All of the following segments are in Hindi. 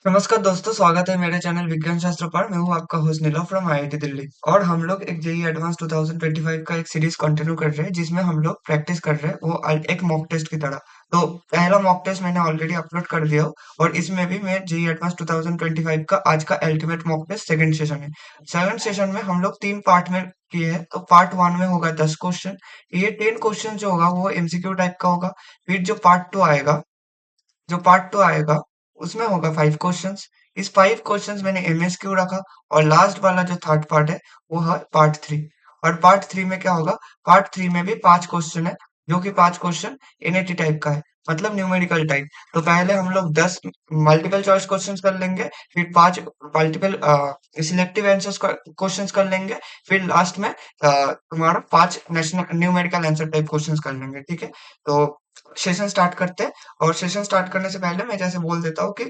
नमस्कार दोस्तों, स्वागत है मेरे चैनल विज्ञान शास्त्र पर। मैं हूं आपका host Neelam from IIT Delhi और हम लोग एक जेई एडवांस 2025 का एक सीरीज कंटिन्यू कर रहे हैं जिसमें हम लोग प्रैक्टिस कर रहे हैं वो एक मॉक टेस्ट की तरह। तो पहला मॉक टेस्ट मैंने ऑलरेडी अपलोड कर दिया हो और इसमें भी मैं जेई एडवांस 2025 का आज का ultimate mock test second session है। सेकंड सेशन में हम लोग 3 पार्ट में किए हैं। तो पार्ट 1 में होगा 10 क्वेश्चन। ये 10 क्वेश्चन जो होगा वो एमसीक्यू टाइप का होगा। फिर जो पार्ट टू आएगा उसमें होगा 5 क्वेश्चंस। इस 5 क्वेश्चंस मैंने एमएसक्यू रखा। और लास्ट वाला जो थर्ड पार्ट है वो है पार्ट 3। और पार्ट 3 में क्या होगा? पार्ट 3 में भी 5 क्वेश्चन है, जो कि 5 क्वेश्चन एनएटी टाइप का है, मतलब न्यूमेरिकल टाइप। तो पहले हम लोग 10 मल्टीपल चॉइस क्वेश्चंस कर लेंगे, फिर 5 मल्टीपल सिलेक्टिव आंसर्स क्वेश्चंस कर लेंगे, फिर लास्ट में तुम्हारा 5 national numerical answer type questions कर लेंगे। ठीक है, तो सेशन स्टार्ट करते हैं। और सेशन स्टार्ट करने से पहले मैं जैसे बोल देता हूँ कि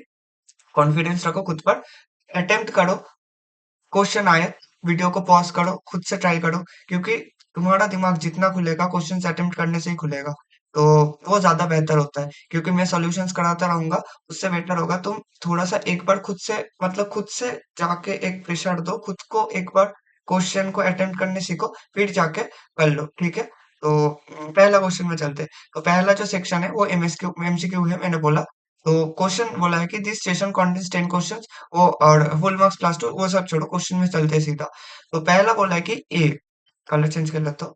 कॉन्फिडेंस रखो खुद पर, अटेम्प्ट करो। क्वेश्चन आए, वीडियो को पॉज करो, खुद से ट्राई करो, क्योंकि तुम्हारा दिमाग जितना खुलेगा क्वेश्चन अटेम्प्ट करने से ही खुलेगा। तो वो ज्यादा बेहतर होता है, क्योंकि मैं सॉल्यूशंस कराता रहूंगा। उससे बेटर होगा तुम थोड़ा सा एक बार खुद से, मतलब खुद से जाके एक प्रेशर दो खुद को, एक बार क्वेश्चन को अटेम्प्ट करने सीखो, फिर जाके कर लो। ठीक है, तो पहला क्वेश्चन में चलते हैं। तो पहला जो सेक्शन है वो एमसीक्यू है, मैंने बोला। तो क्वेश्चन बोला है कि दिस सेशन कंटेन्स 10 क्वेश्चन। वो और फुल मार्क्स क्लास टू वो सब छोड़ो, क्वेश्चन में चलते हैं सीधा। तो पहला बोला है कि ए, कलर चेंज कर लेता हूँ।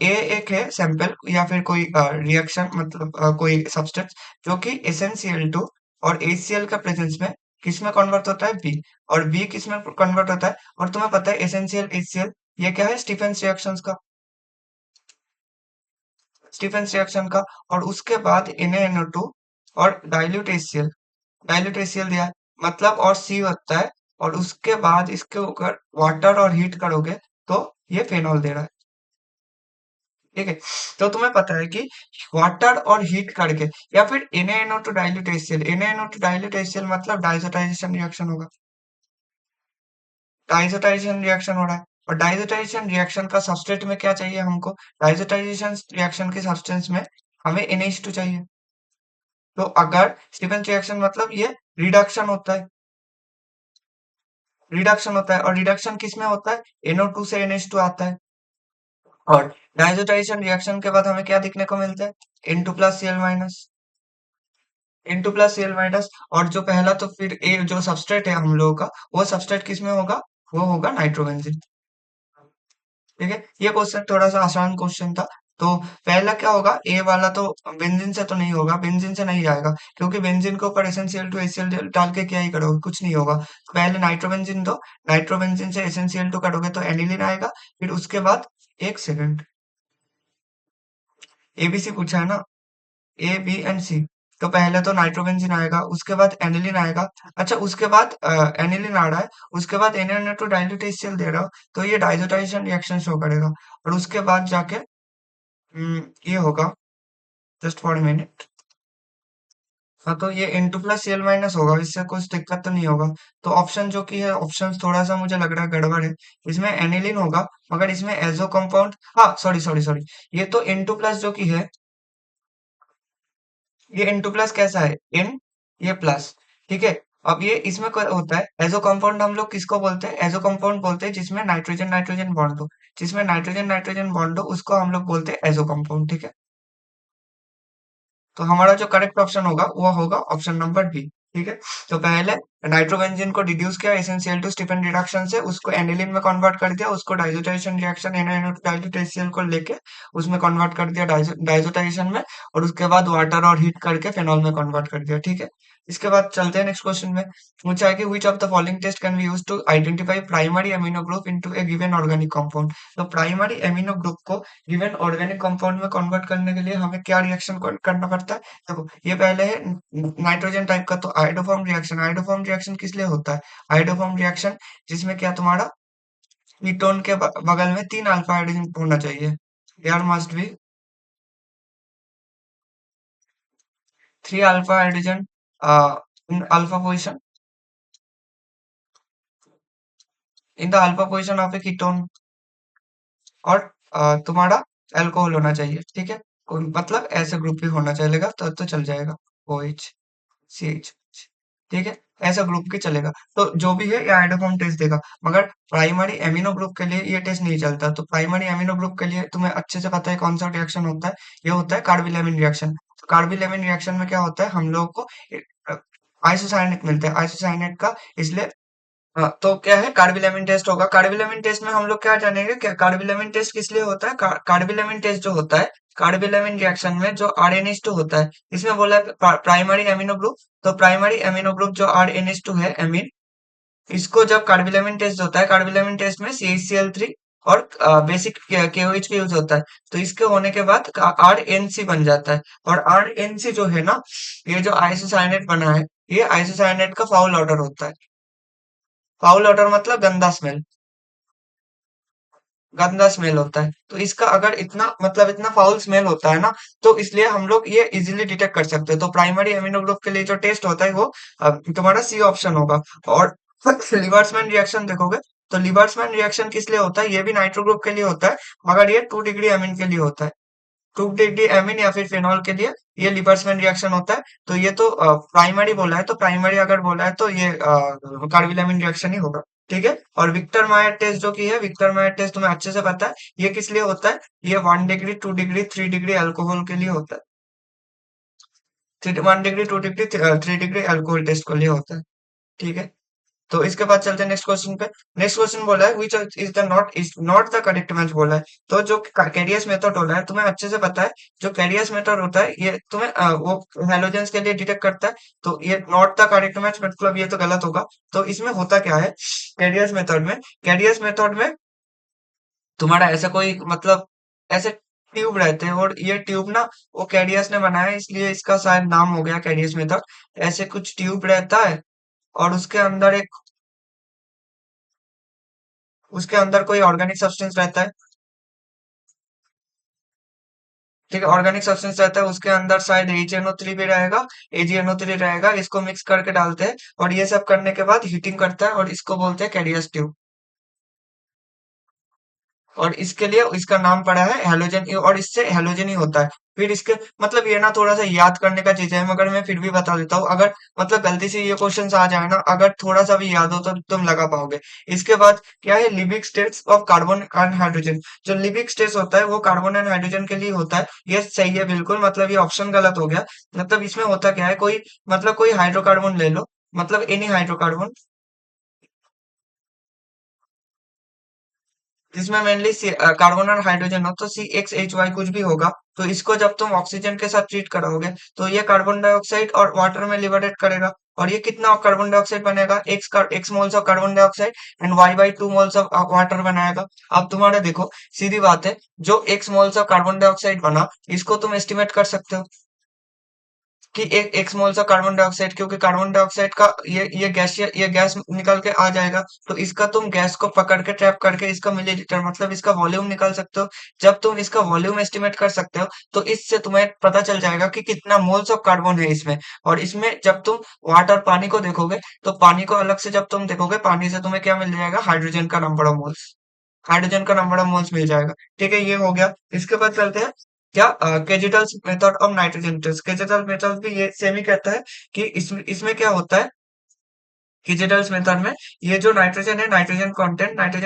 ए एक है सैंपल या फिर कोई रिएक्शन, मतलब कोई सब्सटेंस जो कि SnCl2 और HCl का प्रेजेंस में किस में कन्वर्ट होता है? बी। और बी किस में कन्वर्ट होता है? और तुम्हें पता है एसेंशियल HCl ये क्या है? स्टीफेंस रिएक्शंस का, स्टीफेंस रिएक्शन का। और उसके बाद NaNO2 और डाइल्यूट HCl दिया है, मतलब और सी होता है। और उसके बाद इसके ऊपर वाटर और हीट करोगे तो ये फेनॉल दे रहा है। ठीक है, तो तुम्हें पता है कि वाटर और हीट करके या फिर NaNO2 dilute HCl, NaNO2 dilute HCl मतलब डाइजोटाइजेशन रिएक्शन होगा। डाइजोटाइजेशन रिएक्शन हो रहा है। और डाइजोटाइजेशन रिएक्शन का सबस्ट्रेट में क्या चाहिए हमको? डाइजोटाइजेशन रिएक्शन के सब्सटेंस में हमें NH2 चाहिए। तो अगर स्टीफन रिएक्शन मतलब ये रिडक्शन होता है, और रिडक्शन किस में होता है? NO2 से NH2 आता है। और डाइजोटाइजेशन रिएक्शन के बाद हमें क्या दिखने को मिलता है? N2 + Cl-। N2 + Cl-। और जो पहला, तो फिर ए जो सबस्ट्रेट है हम लोगों का, वो सबस्ट्रेट किस में होगा? वो होगा नाइट्रोबेंजीन। ठीक है, ये क्वेश्चन थोड़ा सा आसान क्वेश्चन था। तो पहला क्या होगा? ए वाला तो बेंजीन से तो नहीं होगा, बेंजीन से नहीं जाएगा, क्योंकि बेंजीन के ऊपर SnCl2 HCl डाल के क्या ही करोगे, कुछ नहीं होगा। तो पहले नाइट्रोबेंजीन दो, नाइट्रोबेंजीन से SnCl2 करोगे तो एनिलीन आएगा। फिर उसके बाद, एक सेकंड, एबीसी पूछा है ना, A B and C। तो पहले तो नाइट्रोबेंजीन आएगा, उसके बाद एनिलीन आएगा। अच्छा, उसके बाद एनिलीन आ रहा है, उसके बाद NaN2 डाइल्यूट HCl दे रहा हो, तो ये डाइजोटाइजेशन रिएक्शन शो करेगा। और उसके बाद जाके ये होगा, जस्ट फॉर मिनट। हाँ, तो ये N2 + Cl- होगा, इससे कुछ दिक्कत तो नहीं होगा। तो ऑप्शन जो की है, ऑप्शन थोड़ा सा मुझे लग रहा है गड़बड़ है। इसमें एनिलीन होगा, मगर इसमें एजो कंपाउंड, हाँ सॉरी सॉरी सॉरी, ये तो N2 जो की है, ये N2 कैसा है? N, ये प्लस। ठीक है, अब ये इसमें क्या होता है? एजो कंपाउंड हम लोग किसको बोलते हैं? एजो कंपाउंड बोलते हैं जिसमें नाइट्रोजन नाइट्रोजन बॉन्ड हो, जिसमें नाइट्रोजन नाइट्रोजन बॉन्ड हो उसको हम लोग बोलते हैं एजो कंपाउंड। ठीक है, तो हमारा जो करेक्ट ऑप्शन होगा वो होगा ऑप्शन नंबर बी। ठीक है, तो पहले नाइट्रोबेंजीन को डिड्यूस किया SnCl2 स्टीफन रिडक्शन से, उसको एनिलीन में कन्वर्ट कर दिया, उसको diazotization reaction NaNO2 dilute HCl को लेके उसमें कन्वर्ट कर दिया डाइजोटाइजेशन में। और उसके बाद वाटर और हीट करके फेनॉल में कन्वर्ट कर दिया। ठीक है, इसके बाद चलते हैं नेक्स्ट क्वेश्चन में। पूछा है कि which of the following test can be use to identify primary amino group into a given organic compound. तो प्राइमरी अमीनो ग्रुप को गिवन ऑर्गेनिक कंपाउंड में कन्वर्ट करने के लिए हमें क्या रिएक्शन करना पड़ता है? देखो, ये पहले है नाइट्रोजन टाइप का, तो आइडोफॉर्म रिएक्शन। आइडोफॉर्म रिएक्शन किस लिए होता है? आइडोफॉर्म रिएक्शन जिसमें क्या तुम्हारा कीटोन के बगल में 3 अल्फा हाइड्रोजन होना चाहिए। There must be 3 alpha hydrogen in alpha position, in the alpha position of a ketone. और तुम्हारा अल्कोहल होना चाहिए। ठीक है, मतलब ऐसे ग्रुप भी होना चलेगा तो चल जाएगा। OH CH। ठीक है, ऐसा ग्रुप की चलेगा। तो जो भी है ये आइडोफॉर्म टेस्ट देगा, मगर प्राइमरी एमिनो ग्रुप के लिए ये टेस्ट नहीं चलता। तो प्राइमरी एमिनो ग्रुप के लिए तुम्हें अच्छे से पता है कौन सा रिएक्शन होता है, ये होता है कार्बिलैमिन रिएक्शन। तो कार्बिलैमिन रिएक्शन में क्या होता है, हम लोगों को आइसोसाइनेट मिलता है, आइसोसाइनेट का, इसलिए हाँ, तो क्या है, कार्बिलैमिन टेस्ट होगा। कार्बिलैमिन टेस्ट में हम लोग क्या जानेंगे, क्या कार्बिलैमिन टेस्ट किस लिए होता है। कार्बिलैमिन टेस्ट जो होता है, कार्बिलैमिन रिएक्शन में जो आरएनएच2 होता है, इसमें बोला है प्राइमरी एमिनो ग्रुप। तो प्राइमरी एमिनो ग्रुप जो आरएनएच2 है एमीन, इसको जब कार्बिलैमिन टेस्ट होता है, कार्बिलैमिन टेस्ट में CH3 और बेसिक केओएच का यूज होता है। तो इसके होने के बाद आरएनसी बन जाता है। और आरएनसी जो है ना, ये जो आइसोसाइनेट बना है, ये आइसोसाइनेट का फाउल ऑर्डर होता है। फाउल ऑर्डर मतलब गंदा स्मेल, गंदा स्मेल होता है। तो इसका अगर इतना मतलब इतना फाउल स्मेल होता है ना, तो इसलिए हम लोग ये इजीली डिटेक्ट कर सकते हैं। तो प्राइमरी एमिनो ग्रुप के लिए जो टेस्ट होता है वो तुम्हारा सी ऑप्शन होगा। और लिवर्समैन रिएक्शन देखोगे, तो लिवर्समैन रिएक्शन किस लिए होता है, ये भी नाइट्रो ग्रुप के लिए होता है, मगर ये 2 डिग्री एमिन के लिए होता है। 2 डिग्री एमिन या फिर फेनॉल के लिए ये लिवर्समैन रिएक्शन होता है। तो ये तो प्राइमरी बोला है, तो प्राइमरी अगर बोला है तो ये कार्बिलैमिन रिएक्शन ही होगा। ठीक है। और विक्टर मायर टेस्ट जो की है, विक्टर मायर टेस्ट तुम्हें अच्छे से पता है, ये किस लिए होता है, ये 1 डिग्री 2 डिग्री 3 डिग्री अल्कोहल के लिए होता है। 1 degree 2 degree 3 degree alcohol test के लिए होता है। ठीक है। तो इसके बाद चलते हैं नेक्स्ट क्वेश्चन पे। नेक्स्ट क्वेश्चन बोला है which is not the correct match बोला है। तो जो कैरियस मेथड बोला है, तुम्हें अच्छे से पता है, जो कैरियस मेथड होता है ये तुम्हें वो हेलोजेंस के लिए डिटेक्ट करता है। तो ये नॉट द करेक्ट मैच मतलब ये तो गलत होगा। तो इसमें होता क्या है, कैरियस मेथड में, कैरियस मेथड में तुम्हारा ऐसा कोई मतलब ऐसे ट्यूब रहते हैं, और ये ट्यूब ना वो कैरियस ने बनाया है, इसलिए इसका शायद नाम हो गया कैरियस मेथड। ऐसे कुछ ट्यूब रहता है, और उसके अंदर कोई ऑर्गेनिक सब्सटेंस रहता है। ठीक है, ऑर्गेनिक सब्सटेंस रहता है, उसके अंदर शायद HNO3 भी रहेगा, AgNO3 रहेगा, इसको मिक्स करके डालते हैं, और ये सब करने के बाद हीटिंग करता है, और इसको बोलते हैं कैरियस ट्यूब। और इसके लिए इसका नाम पड़ा है हेलोजन, और इससे हेलोजन ही होता है। फिर इसके मतलब ये ना थोड़ा सा याद करने का चीज है, मगर मैं फिर भी बता देता हूँ, अगर मतलब गलती से ये क्वेश्चन आ जाए ना, अगर थोड़ा सा भी याद हो तो तुम लगा पाओगे। इसके बाद क्या है, लिविक states of carbon and hydrogen. जो लिविक स्टेट्स होता है वो कार्बन एंड हाइड्रोजन के लिए होता है। ये सही है बिल्कुल, मतलब ये ऑप्शन गलत हो गया। मतलब इसमें होता क्या है, कोई मतलब कोई हाइड्रोकार्बन ले लो, मतलब एनी हाइड्रोकार्बन, जिसमें मेनली कार्बन और हाइड्रोजन हो, तो CXHY कुछ भी होगा। तो इसको जब तुम ऑक्सीजन के साथ ट्रीट कराओगे, तो ये कार्बन डाइऑक्साइड और वाटर में लिबरेट करेगा। और ये कितना कार्बन डाइऑक्साइड बनेगा, x moles of carbon dioxide and Y/2 moles of water बनाएगा। अब तुम्हारा देखो, सीधी बात है, जो x moles of carbon dioxide बना, इसको तुम एस्टिमेट कर सकते हो कि एक एक्स मोल सा कार्बन डाइऑक्साइड, क्योंकि कार्बन डाइऑक्साइड का ये गैस निकल के आ जाएगा। तो इसका तुम गैस को पकड़ के ट्रैप करके इसका मिलीलीटर मतलब इसका वॉल्यूम निकाल सकते हो। जब तुम इसका वॉल्यूम एस्टिमेट कर सकते हो, तो इससे तुम्हें पता चल जाएगा कि कितना मोल्स ऑफ कार्बन है इसमें। और इसमें जब तुम वाटर पानी को देखोगे, तो पानी को अलग से जब तुम देखोगे, पानी से तुम्हें क्या मिल जाएगा, हाइड्रोजन का नंबर ऑफ मोल्स, हाइड्रोजन का नंबर ऑफ मोल्स मिल जाएगा। ठीक है, ये हो गया। इसके बाद चलते हैं क्या, Kjeldahl's method of nitrogen test. Kjeldahl method भी ये सेम ही कहता है कि इसमें इसमें क्या होता है, केजिटल्स मेथड में ये जो नाइट्रोजन है, नाइट्रोजन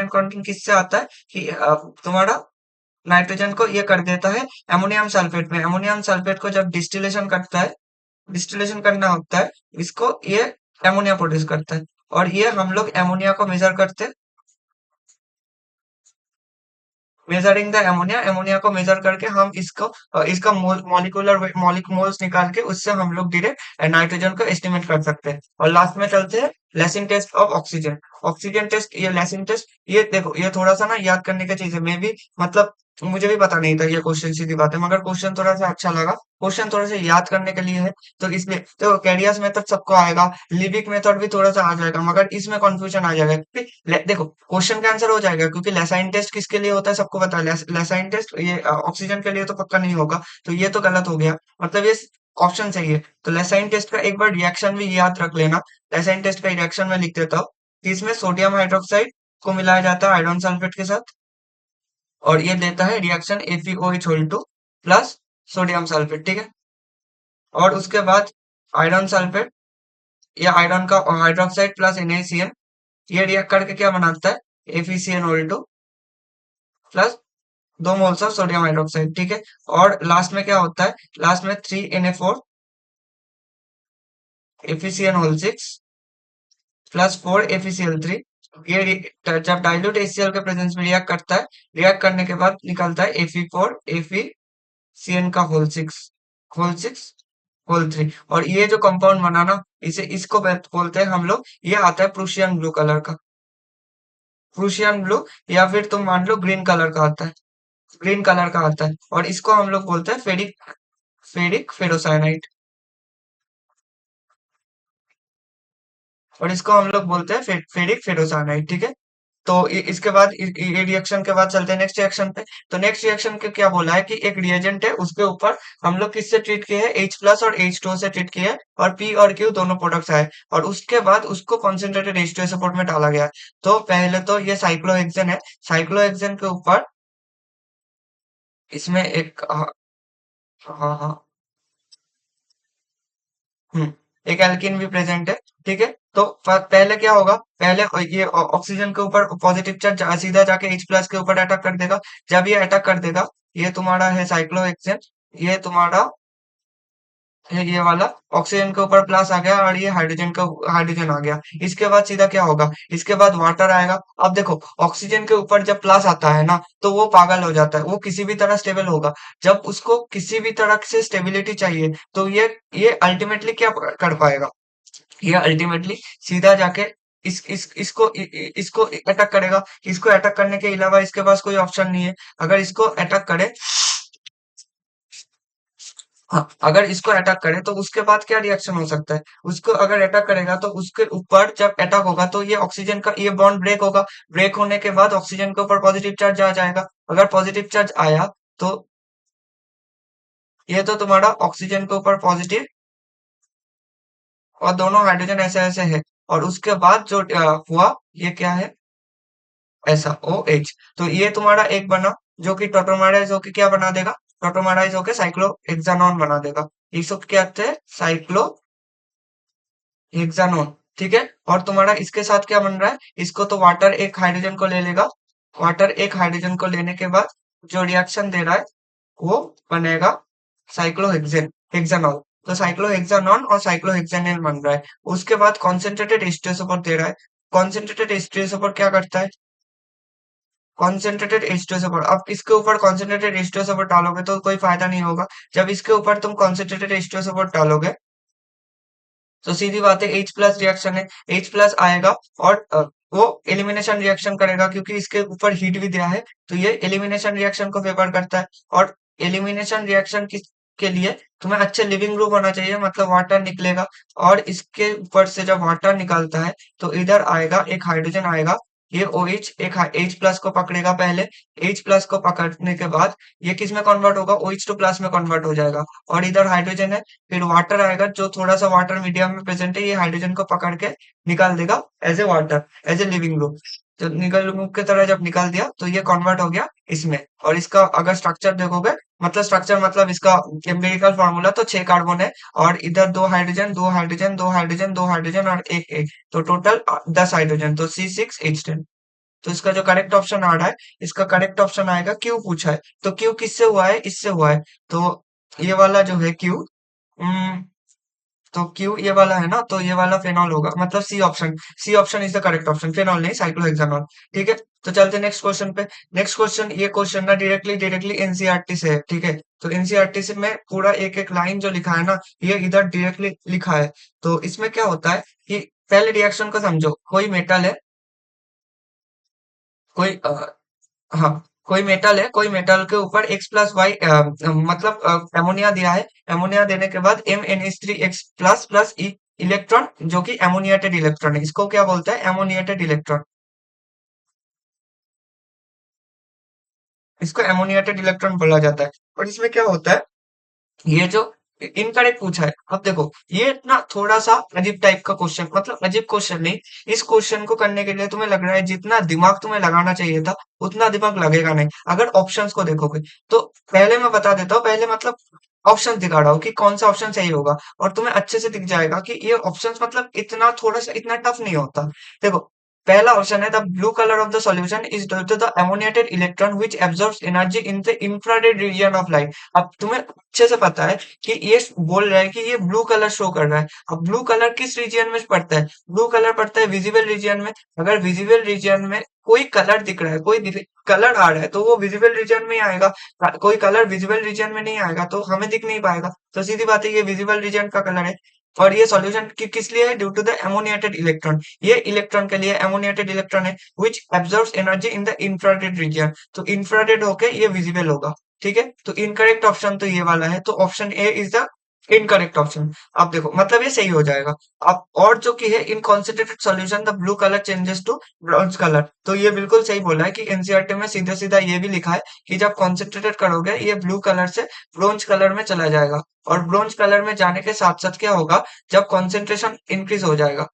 कंटेंट किससे आता है कि तुम्हारा नाइट्रोजन को ये कर देता है अमोनियम सल्फेट में। अमोनियम सल्फेट को जब डिस्टिलेशन करता है, डिस्टिलेशन करना होता है इसको, ये अमोनिया प्रोड्यूस करता है। और ये हम लोग अमोनिया को मेजर करते हैं, मेजरिंग द अमोनिया, अमोनिया को मेजर करके हम इसका मॉलिक्यूलर मोल्स निकाल के उससे हम लोग डायरेक्ट नाइट्रोजन को एस्टिमेट कर सकते हैं। और लास्ट में चलते हैं Lassaigne test of oxygen. Oxygen test, ये लेसिंग टेस्ट, ये देखो ये थोड़ा सा ना याद करने की चीज है। मैं भी मतलब मुझे भी पता नहीं था ये क्वेश्चन, सीधी बात है, मगर क्वेश्चन थोड़ा सा अच्छा लगा, क्वेश्चन थोड़ा सा याद करने के लिए है। तो इसलिए तो कैरियस मेथड सबको आएगा, लिविक मेथड भी थोड़ा सा आ जाएगा, मगर इसमें कंफ्यूजन आ जाएगा क्योंकि देखो क्वेश्चन का आंसर हो जाएगा, क्योंकि लेसाइन टेस्ट किसके लिए होता है सबको पता है। लेसाइन टेस्ट ये ऑक्सीजन के लिए तो पक्का नहीं होगा। तो ये तो गलत हो गया, मतलब ये ऑप्शन सही है। तो लेसाइन टेस्ट का एक बार रिएक्शन भी याद रख लेना। लेसाइन टेस्ट का रिएक्शन में लिख देता हूँ कि इसमें सोडियम हाइड्रोक्साइड को मिलाया जाता है आयरन सल्फेट के साथ, और ये देता है reaction FeOH2 plus sodium sulphate. ठीक है। और उसके बाद आयरन सल्फेट ये आयरन का हाइड्रोक्साइड प्लस NaCN, ये रिएक्ट करके क्या बनाता है, FeCnO2 plus 2 moles of sodium hydroxide, ठीक है। और लास्ट में क्या होता है, लास्ट में 3Na4 FeCN6 प्लस 4FeCl3। ये जब डाइल्यूट HCl के प्रेजेंस में रिएक्ट करता है, रिएक्ट करने के बाद निकलता है Fe4FeCN का होल सिक्स होल 3। और ये जो कंपाउंड बना ना, इसको बोलते हैं हम लोग, ये आता है प्रूशियन ब्लू कलर का, प्रूशियन ब्लू, या फिर तुम मान लो ग्रीन कलर का आता है, ग्रीन कलर का आता है। और इसको हम लोग बोलते हैं फेरिक फेरोसाइनाइड, और इसको हम लोग बोलते हैं फेरिक फेरोसाइनाइड, ठीक है। तो इसके बाद ये रिएक्शन के बाद चलते हैं नेक्स्ट रिएक्शन पे। तो नेक्स्ट रिएक्शन के क्या बोला है कि एक रिएजेंट है, उसके ऊपर हम लोग किससे ट्रीट किए हैं, H+ और H2 से ट्रीट किए हैं, और P और Q दोनों प्रोडक्ट्स आए, और उसके बाद उसको कॉन्सेंट्रेटेड H2 सपोर्ट में डाला गया है। तो पहले तो ये साइक्लोहेक्सेन है, साइक्लोहेक्सेन के ऊपर इसमें एक हाँ हाँ, हम्म, एक एल्कीन भी प्रेजेंट है, ठीक है। तो पहले क्या होगा, पहले ये ऑक्सीजन के ऊपर पॉजिटिव चार्ज सीधा जाके H+ के ऊपर अटैक कर देगा। जब ये अटैक कर देगा, ये तुम्हारा है साइक्लोहेक्सेन, ये तुम्हारा ये वाला ऑक्सीजन के ऊपर प्लस आ गया, और ये हाइड्रोजन आ गया। इसके बाद सीधा क्या होगा, इसके बाद वाटर आएगा। अब देखो, ऑक्सीजन के ऊपर जब प्लस आता है ना, तो वो पागल हो जाता है, वो किसी भी तरह स्टेबल होगा। जब उसको किसी भी तरह से स्टेबिलिटी चाहिए, तो ये अल्टीमेटली क्या कर पाएगा, ये अल्टीमेटली सीधा जाके इसको अटैक करेगा। इसको अटैक करने के अलावा इसके पास कोई ऑप्शन नहीं है। अगर इसको अटैक करे, हाँ, अगर इसको अटैक करे तो उसके बाद क्या रिएक्शन हो सकता है, उसको अगर अटैक करेगा तो उसके ऊपर जब अटैक होगा तो ये ऑक्सीजन का ये बॉन्ड ब्रेक होगा। ब्रेक होने के बाद ऑक्सीजन के ऊपर पॉजिटिव चार्ज आ जाएगा। अगर पॉजिटिव चार्ज आया, तो ये तो तुम्हारा ऑक्सीजन के ऊपर पॉजिटिव, और दोनों हाइड्रोजन ऐसे ऐसे है। और उसके बाद जो हुआ, ये क्या है, ऐसा OH। तो ये तुम्हारा एक बना, जो कि टोटोमराइज होके क्या बना देगा, टोटोमराइज होके साइक्लोहेक्सानोन बना देगा। इसको क्या कहते हैं, हेक्सानोन, ठीक है। और तुम्हारा इसके साथ क्या बन रहा है, इसको तो वाटर एक हाइड्रोजन को ले लेगा, वाटर एक हाइड्रोजन को लेने के बाद जो रिएक्शन दे रहा है, वो बनेगा हेक्सानॉल। तो साइक्लोहेक्सानॉन और साइक्लोहेक्सानेल बन रहा है। उसके बाद कॉन्सेंट्रेटेड H2SO4 दे रहा है। कॉन्सेंट्रेटेड H2SO4 क्या करता है, कॉन्सेंट्रेटेड H2SO4, अब इसके ऊपर कॉन्सेंट्रेटेड H2SO4 डालोगे तो कोई फायदा नहीं होगा। जब इसके ऊपर तुम कॉन्सेंट्रेटेड H2SO4 डालोगे, तो सीधी बात है, H+ रिएक्शन है, H+ आएगा, और वो एलिमिनेशन रिएक्शन करेगा, क्योंकि इसके ऊपर हीट भी दिया है, तो ये एलिमिनेशन रिएक्शन को फेवर करता है। और एलिमिनेशन रिएक्शन के लिए तुम्हें अच्छे लिविंग ग्रुप होना चाहिए, मतलब वाटर निकलेगा। और इसके ऊपर से जब वाटर निकलता है, तो इधर आएगा एक हाइड्रोजन आएगा, ये OH एक H+ को पकड़ेगा पहले। H+ को पकड़ने के बाद ये किस में कन्वर्ट होगा, OH2+ में कन्वर्ट हो जाएगा। और इधर हाइड्रोजन है, फिर वाटर आएगा, जो थोड़ा सा वाटर मीडियम में प्रेजेंट है, ये हाइड्रोजन को पकड़ के निकाल देगा as a water, as a leaving group. तो निकल ग्रुप की तरह जब निकाल दिया, तो ये कन्वर्ट हो गया इसमें। और इसका अगर स्ट्रक्चर देखोगे, मतलब स्ट्रक्चर मतलब इसका एम्पिरिकल फॉर्मूला, तो 6 कार्बन है, और इधर 2 हाइड्रोजन 2 हाइड्रोजन 2 हाइड्रोजन 2 हाइड्रोजन और एक एक, तो टोटल 10 हाइड्रोजन, तो C6H10। तो इसका जो करेक्ट ऑप्शन आ रहा है, इसका करेक्ट ऑप्शन आएगा क्यू पूछा है। तो क्यू किससे हुआ है, इससे हुआ है। तो ये वाला जो है क्यू, तो क्यू ये वाला है ना, तो ये वाला फेनॉल होगा, मतलब C option is the correct option, phenol नहीं, साइक्लोहेक्सानॉल, ठीक है। तो चलते नेक्स्ट क्वेश्चन पे। नेक्स्ट क्वेश्चन, ये क्वेश्चन ना डायरेक्टली डायरेक्टली एनसीईआरटी से है, ठीक है। तो एनसीईआरटी से में पूरा एक एक लाइन जो लिखा है ना, ये इधर डायरेक्टली लिखा है। तो इसमें क्या होता है कि पहले रिएक्शन को समझो, कोई मेटल है, कोई हाँ, कोई मेटल है, कोई मेटल के ऊपर X+Y मतलब एमोनिया दिया है। एमोनिया देने के बाद MnH3X++ इलेक्ट्रॉन, जो कि एमोनिएटेड इलेक्ट्रॉन है, इसको क्या बोलते हैं, एमोनिएटेड इलेक्ट्रॉन। इसको एमोनिएटेड इलेक्ट्रॉन बोला जाता है। और इसमें क्या होता है, ये जो इनकरेक्ट पूछा है, अब देखो, ये ना थोड़ा सा अजीब टाइप का क्वेश्चन, मतलब अजीब क्वेश्चन नहीं, इस क्वेश्चन को करने के लिए तुम्हें लग रहा है जितना दिमाग तुम्हें लगाना चाहिए था, उतना दिमाग लगेगा नहीं अगर ऑप्शंस को देखोगे। तो पहले मैं बता देता हूँ, पहले मतलब ऑप्शन दिखा रहा हूँ कि कौन सा ऑप्शन सही होगा, और तुम्हें अच्छे से दिख जाएगा कि ये ऑप्शंस मतलब इतना थोड़ा सा इतना टफ नहीं होता। देखो, पहला ऑप्शन है the blue colour of the solution is due to the ammoniated electron which absorbs energy in the infrared region of light. अब तुम्हें अच्छे से पता है कि ये बोल रहा है कि ये ब्लू कलर शो कर रहा है। अब ब्लू कलर किस रीजन में पड़ता है? ब्लू कलर पड़ता है विजिबल रीजन में। अगर विजिबल रीजन में कोई कलर दिख रहा है, कोई कलर आ रहा है, तो वो विजिबल रीजन में ही आएगा। कोई कलर विजिबल रीजन में नहीं आएगा तो हमें दिख नहीं पाएगा। तो सीधी बात है, ये विजिबल रीजन का कलर है। और ये सॉल्यूशन किस लिए है? Due to the ammoniated electron. ये इलेक्ट्रॉन के लिए एमोनिएटेड इलेक्ट्रॉन है which absorbs energy in the infrared region. तो इंफ्रारेड होके ये विजिबल होगा। ठीक है, तो इनकरेक्ट ऑप्शन तो ये वाला है, तो option A is the incorrect option. अब देखो, मतलब ये सही हो जाएगा। अब और जो कि है in concentrated solution the blue colour changes to bronze colour, तो ये बिल्कुल सही बोला है कि एनसीईआरटी में सीधा सीधा ये भी लिखा है कि जब कॉन्सेंट्रेटेड करोगे ये ब्लू कलर से ब्रोंज कलर में चला जाएगा। और ब्रोंज कलर में जाने के साथ साथ क्या होगा, जब कॉन्सेंट्रेशन इंक्रीज हो जाएगा,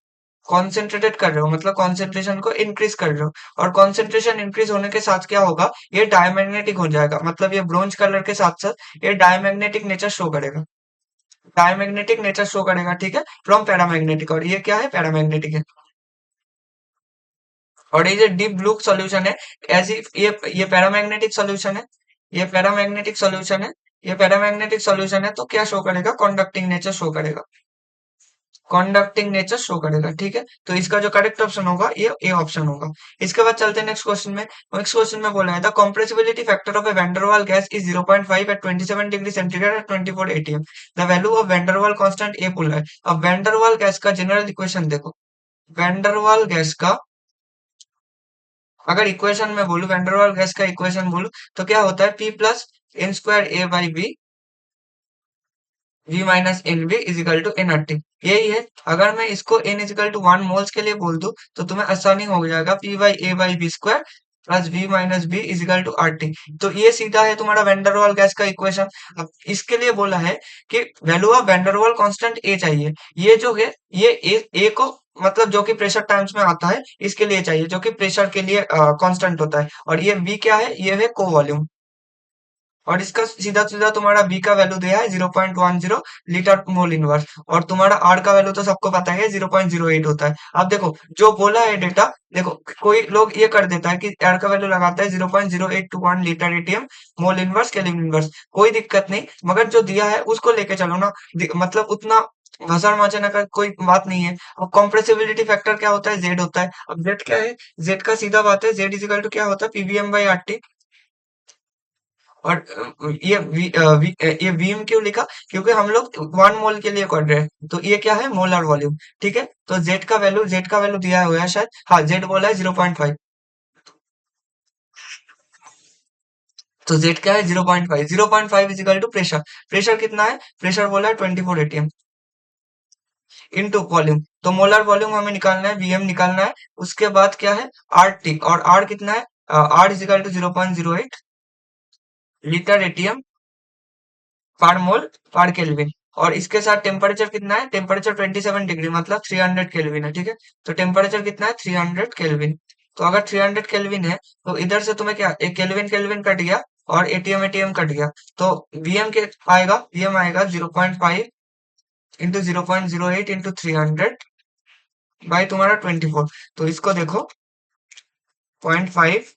कॉन्सेंट्रेटेड कर रहे हो मतलब कॉन्सेंट्रेशन को इंक्रीज कर रहे हो, और कॉन्सेंट्रेशन इंक्रीज होने के साथ क्या होगा, ये डायमैग्नेटिक हो जाएगा। मतलब ये ब्रोंज कलर के साथ साथ ये डायमैग्नेटिक नेचर शो करेगा। डायमैग्नेटिक नेचर शो करेगा, ठीक है, फ्रॉम पैरामैग्नेटिक। और ये क्या है? पैरामैग्नेटिक है। और ये जो डीप ब्लू सॉल्यूशन है, ऐसी ये पैरामैग्नेटिक सॉल्यूशन है। ये पैरामैग्नेटिक सॉल्यूशन है। ये पैरामैग्नेटिक सॉल्यूशन है, तो क्या शो करेगा? कंडक्टिंग नेचर शो करेगा। कंडक्टिंग नेचर शो करेगा, ठीक है। तो इसका जो करेक्ट ऑप्शन होगा ये ए ऑप्शन होगा। इसके बाद चलते हैं नेक्स्ट क्वेश्चन में। नेक्स्ट क्वेश्चन में बोला है the compressibility factor of a van der Waal gas is 0.5 at 27 degree centigrade at 24 ATM. The value of van der Waal constant ए पुल है। अब वैन डर वाल गैस का जनरल इक्वेशन देखो। वैन डर वाल गैस का अगर इक्वेशन में बोलूं, वैन डर वाल गैस का इक्वेशन बोलूं, तो क्या होता है? P plus n square a by b V minus n b is equal to n R T. यही है। अगर मैं इसको n is equal to 1 moles के लिए बोल दूं, तो तुम्हें आसानी हो जाएगा। P by a by b square plus V minus b is equal to R T. तो ये सीधा है तुम्हारा वैन गैस का इक्वेशन। अब इसके लिए बोला है कि वैल्यू ऑफ वैन कांस्टेंट ए चाहिए। ये जो है, ये ए को मतलब जो कि प्रेशर टर्म्स में आता है, इसके लिए चाहिए, जो कि प्रेशर के लिए कांस्टेंट होता है। और ये बी क्या है? ये है को वॉल्यूम। और इसका सीधा सीधा तुम्हारा बी का वैल्यू दिया है 0.10 लीटर मोल इनवर्स। और तुम्हारा आर का वैल्यू तो सबको पता है 0.08 होता है। अब देखो, जो बोला है डेटा, देखो कोई लोग ये कर देता है कि आर का वैल्यू लगाता है 0.0821 litre ATM mole inverse kelvin inverse. कोई दिक्कत नहीं, मगर जो दिया है उसको लेके चलो ना। मतलब उतना घसड़ मचाने का कोई बात नहीं है। अब कॉम्प्रेसिबिलिटी फैक्टर क्या होता है? जेड होता है। अब जेड क्या है? जेड का सीधा बात है, जेड इजिकल टू क्या होता है? PVM by R T. और ये वीएम क्यों लिखा? क्योंकि हम लोग 1 मोल के लिए कर रहे हैं, तो ये क्या है? Molar volume. ठीक है, तो जेड का वैल्यू दिया हुआ है शायद, हाँ जेड बोला है 0.5। तो जेड क्या है? 0.5। 0.5 इजिकल टू प्रेशर। प्रेशर कितना है? प्रेशर बोला है 24 एटीएम इनटू वॉल्यूम। तो मोलर वॉल्यूम हमें निकालना है, वीएम निकालना है। उसके बाद क्या है? R T. और आर कितना है? R is equal to 0.08 litre atm per mole पर केल्विन। और इसके साथ टेम्परेचर कितना है? टेम्परेचर 27 डिग्री मतलब 300 केल्विन है, ठीक है। तो टेम्परेचर कितना है? 300 केल्विन। तो अगर 300 केल्विन है, तो इधर से तुम्हें क्या, एक केल्विन केल्विन कट गया और एटीएम एटीएम कट गया। तो वीएम के आएगा, वीएम आएगा 0.5 इंटू 0.08 इंटू 300 बाई तुम्हारा 24। तो इसको देखो, 0.5,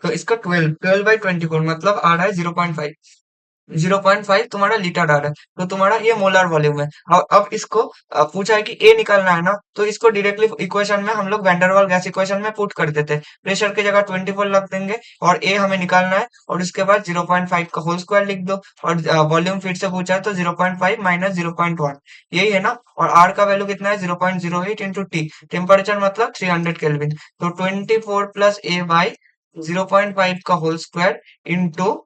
तो इसका 12 बाई 24 मतलब आ रहा है 0.5। 0.5 तुम्हारा लीटर आ रहा है, तो तुम्हारा ये मोलर वॉल्यूम है। और अब इसको पूछा है कि ए निकालना है ना, तो इसको डायरेक्टली इक्वेशन में हम लोग वैंडरवाल गैस इक्वेशन में पुट कर देते हैं। प्रेशर की जगह 24 रख देंगे, और ए हमें निकालना है, और उसके बाद 0.5 का होल स्क्वायर लिख दो। और वॉल्यूम फिर से पूछा है, तो 0.5 माइनस 0.1, यही है ना। और आर का वैल्यू कितना है? 0.08 इंटू टी। टेम्परेचर मतलब 300 केल्विन। तो 24 प्लस ए बाई 0.5 का होल स्क्वायर इंटू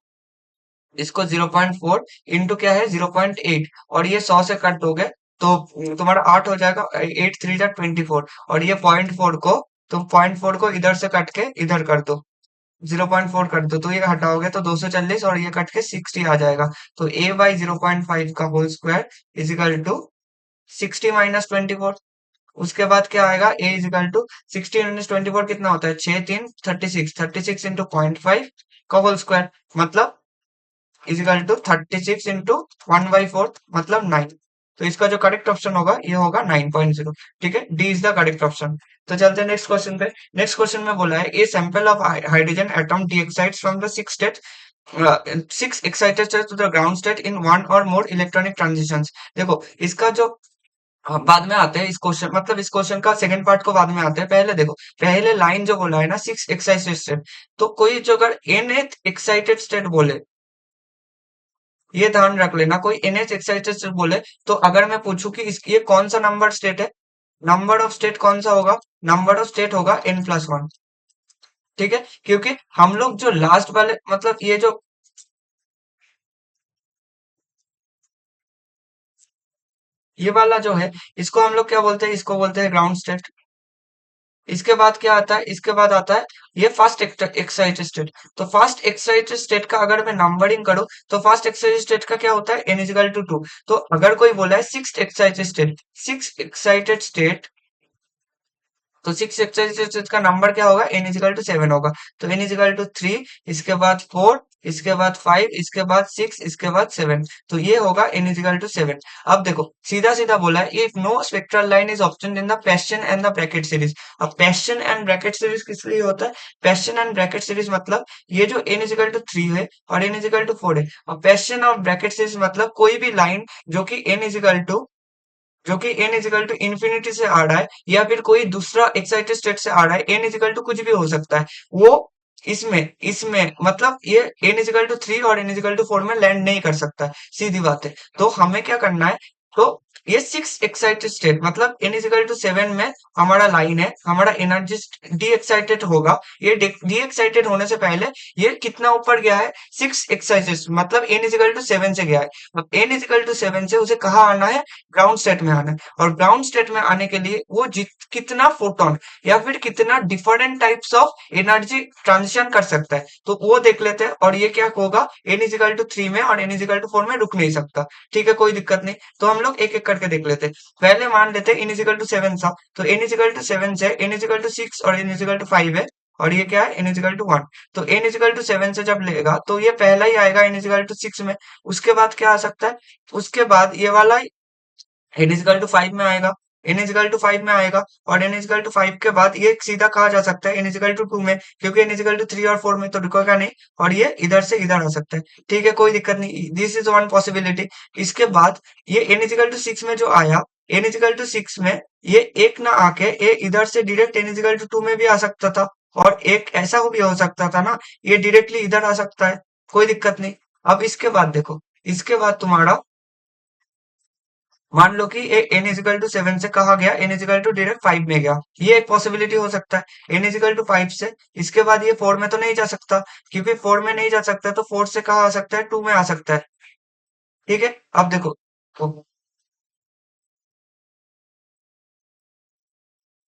इसको 0.4 इंटू क्या है? 0.8। और ये 100 से कट दोगे तो तुम्हारा 8 हो जाएगा। 8 3 जा 24। और ये 0.4 को, तुम 0.4 को इधर से कट के इधर कर दो, 0.4 कर दो, तो ये हटाओगे तो 240, और ये कट के 60 आ जाएगा। तो ए बाई 0.5 का whole square is equal to 60 minus 24। उसके बाद क्या आएगा, ए इज इक्वल टू 16 - 24 कितना होता है, 6 3 36, 36 इंटू 0.5 का होल स्क्वायर, मतलब इज इक्वल टू 36 इंटू 1/4 मतलब 9। तो इसका जो करेक्ट ऑप्शन होगा ये होगा 9.0। ठीक है, D is the correct option. तो चलते हैं नेक्स्ट क्वेश्चन पे। नेक्स्ट क्वेश्चन में बोला है, a sample of hydrogen atom de-excites from the six state, six excited state to the ground state in one or more electronic transitions. देखो इसका जो बाद में आते हैं इस क्वेश्चन, मतलब इस क्वेश्चन का सेकंड पार्ट को बाद में आते हैं। पहले देखो, पहले लाइन जो बोला है ना, सिक्स एक्साइटेड स्टेट, तो कोई जो अगर nth एक्साइटेड स्टेट बोले, ये ध्यान रख लेना, कोई nth एक्साइटेड स्टेट बोले, तो अगर मैं पूछूं कि इस ये कौन सा नंबर स्टेट है, नंबर ऑफ स्टेट कौन सा होगा, नंबर ऑफ स्टेट होगा n+1। ठीक है, क्योंकि हम लोग जो लास्ट वाले, मतलब ये जो ये वाला जो है, इसको हम लोग क्या बोलते हैं, इसको बोलते हैं ग्राउंड स्टेट। इसके बाद क्या आता है, इसके बाद आता है ये फर्स्ट एक्साइटेड स्टेट। तो फर्स्ट एक्साइटेड स्टेट का अगर मैं नंबरिंग करूं, तो फर्स्ट एक्साइटेड स्टेट का क्या होता है, n = 2। तो अगर कोई बोला है six excited state, six excited state, तो सिक्स एक्साइटेड का नंबर क्या होगा, n = 7 होगा। तो n = 3, इसके बाद 4, इसके बाद 5, इसके बाद 6, इसके बाद 7। तो ये होगा n = 7। अब देखो सीधा सीधा बोला है, if no spectral line is obtained in the question and the Brackett series. अब क्वेश्चन एंड ब्रैकेट सीरीज किस लिए होता है, क्वेश्चन एंड ब्रैकेट सीरीज मतलब ये जो n = 3 है और n = 4 है। अब क्वेश्चन और ब्रैकेट सीरीज मतलब कोई भी लाइन जो कि जो कि n इजिकल टू इंफिनिटी से आ रहा है, या फिर कोई दूसरा एक्साइटेड स्टेट से आ रहा है, n इजिकल टू कुछ भी हो सकता है, वो इसमें इसमें मतलब ये n इजिकल टू 3 और n इजिकल टू 4 में लैंड नहीं कर सकता है, सीधी बात है। तो हमें क्या करना है, तो ये सिक्स एक्साइटेड स्टेट मतलब n इजिकल टू 7 में हमारा लाइन है, हमारा एनर्जी डी एक्साइटेड होगा। ये डी एक्साइटेड होने से पहले ये कितना ऊपर गया है, सिक्स एक्साइटेड मतलब n इजिकल टू 7 से गया है। अब n इजिकल टू 7 से उसे कहाँ आना है, ग्राउंड स्टेट में आना है। और ग्राउंड स्टेट में आने के लिए वो कितना फोटोन या फिर कितना different types of energy transition कर सकता है, तो वो देख लेते हैं। और ये क्या होगा, n = 3 में और n = 4 में रुक नहीं सकता। ठीक है, कोई दिक्कत नहीं। तो हम लोग एक एक करके देख लेते हैं। पहले मान लेते हैं n = 7 था, तो n = 7 से n = 6 और n = 5 है। और ये क्या है, n = 1। तो n = 7 से जब लेगा तो ये पहला ही आएगा n = 6 में। उसके बाद क्या आ सकता है, उसके बाद ये वाला n = 5 में आएगा, n = 5 में आएगा। और n = 5 के बाद ये सीधा कहा जा सकता है n = 2 में, क्योंकि n = 3 और 4 में तो रुकेगा नहीं। और ये इधर से इधर आ सकता है। ठीक है, कोई दिक्कत नहीं, दिस इज वन पॉसिबिलिटी। इसके बाद ये n = 6 में जो आया, n = 6 में ये एक ना आके ये इधर से डायरेक्ट n = 2 में भी आ सकता था। और एक ऐसा भी हो सकता था ना, ये डायरेक्टली इधर आ सकता है, कोई दिक्कत नहीं। अब इसके बाद देखो, इसके बाद तुम्हारा मान लो कि n = 7 से कहा गया, n = डायरेक्ट 5 में गया, ये एक पॉसिबिलिटी हो सकता है। n = 5 से इसके बाद ये 4 में तो नहीं जा सकता, क्योंकि 4 में नहीं जा सकता तो 4 से कहा आ सकता है, 2 में आ सकता है। ठीक है, अब देखो, तो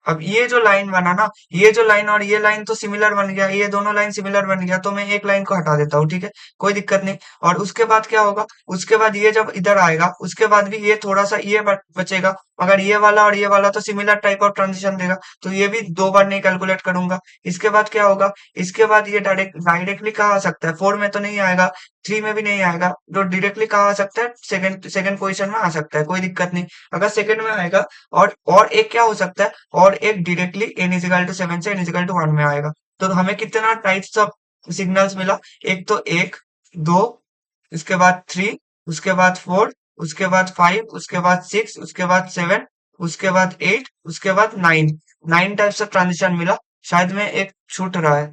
अब ये जो लाइन बना ना, ये जो लाइन और ये लाइन तो सिमिलर बन गया, ये दोनों लाइन सिमिलर बन गया, तो मैं एक लाइन को हटा देता हूँ। ठीक है, कोई दिक्कत नहीं। और उसके बाद क्या होगा, उसके बाद ये जब इधर आएगा, उसके बाद भी ये थोड़ा सा ये बचेगा, मगर ये वाला और ये वाला तो सिमिलर टाइप ऑफ ट्रांजिशन देगा, तो ये भी दो बार नहीं कैलकुलेट करूंगा। इसके बाद क्या होगा, इसके बाद ये डायरेक्टली कहा आ सकता है, 4 में तो नहीं आएगा, 3 में भी नहीं आएगा, जो डायरेक्टली कहा आ सकता है, सेकंड सेकंड पोजीशन में आ सकता है, कोई दिक्कत नहीं। अगर सेकंड में आएगा, और एक क्या हो सकता है, और एक डायरेक्टली n = 7 से n = 1 में आएगा। तो हमें कितना टाइप्स ऑफ सिग्नल्स मिला, एक तो एक, दो, उसके बाद 3, उसके बाद 4, उसके बाद 5, उसके बाद 6, उसके बाद 7, उसके बाद 8, उसके बाद 9। 9 टाइप्स ऑफ ट्रांजिशन मिला। शायद में एक छूट रहा है,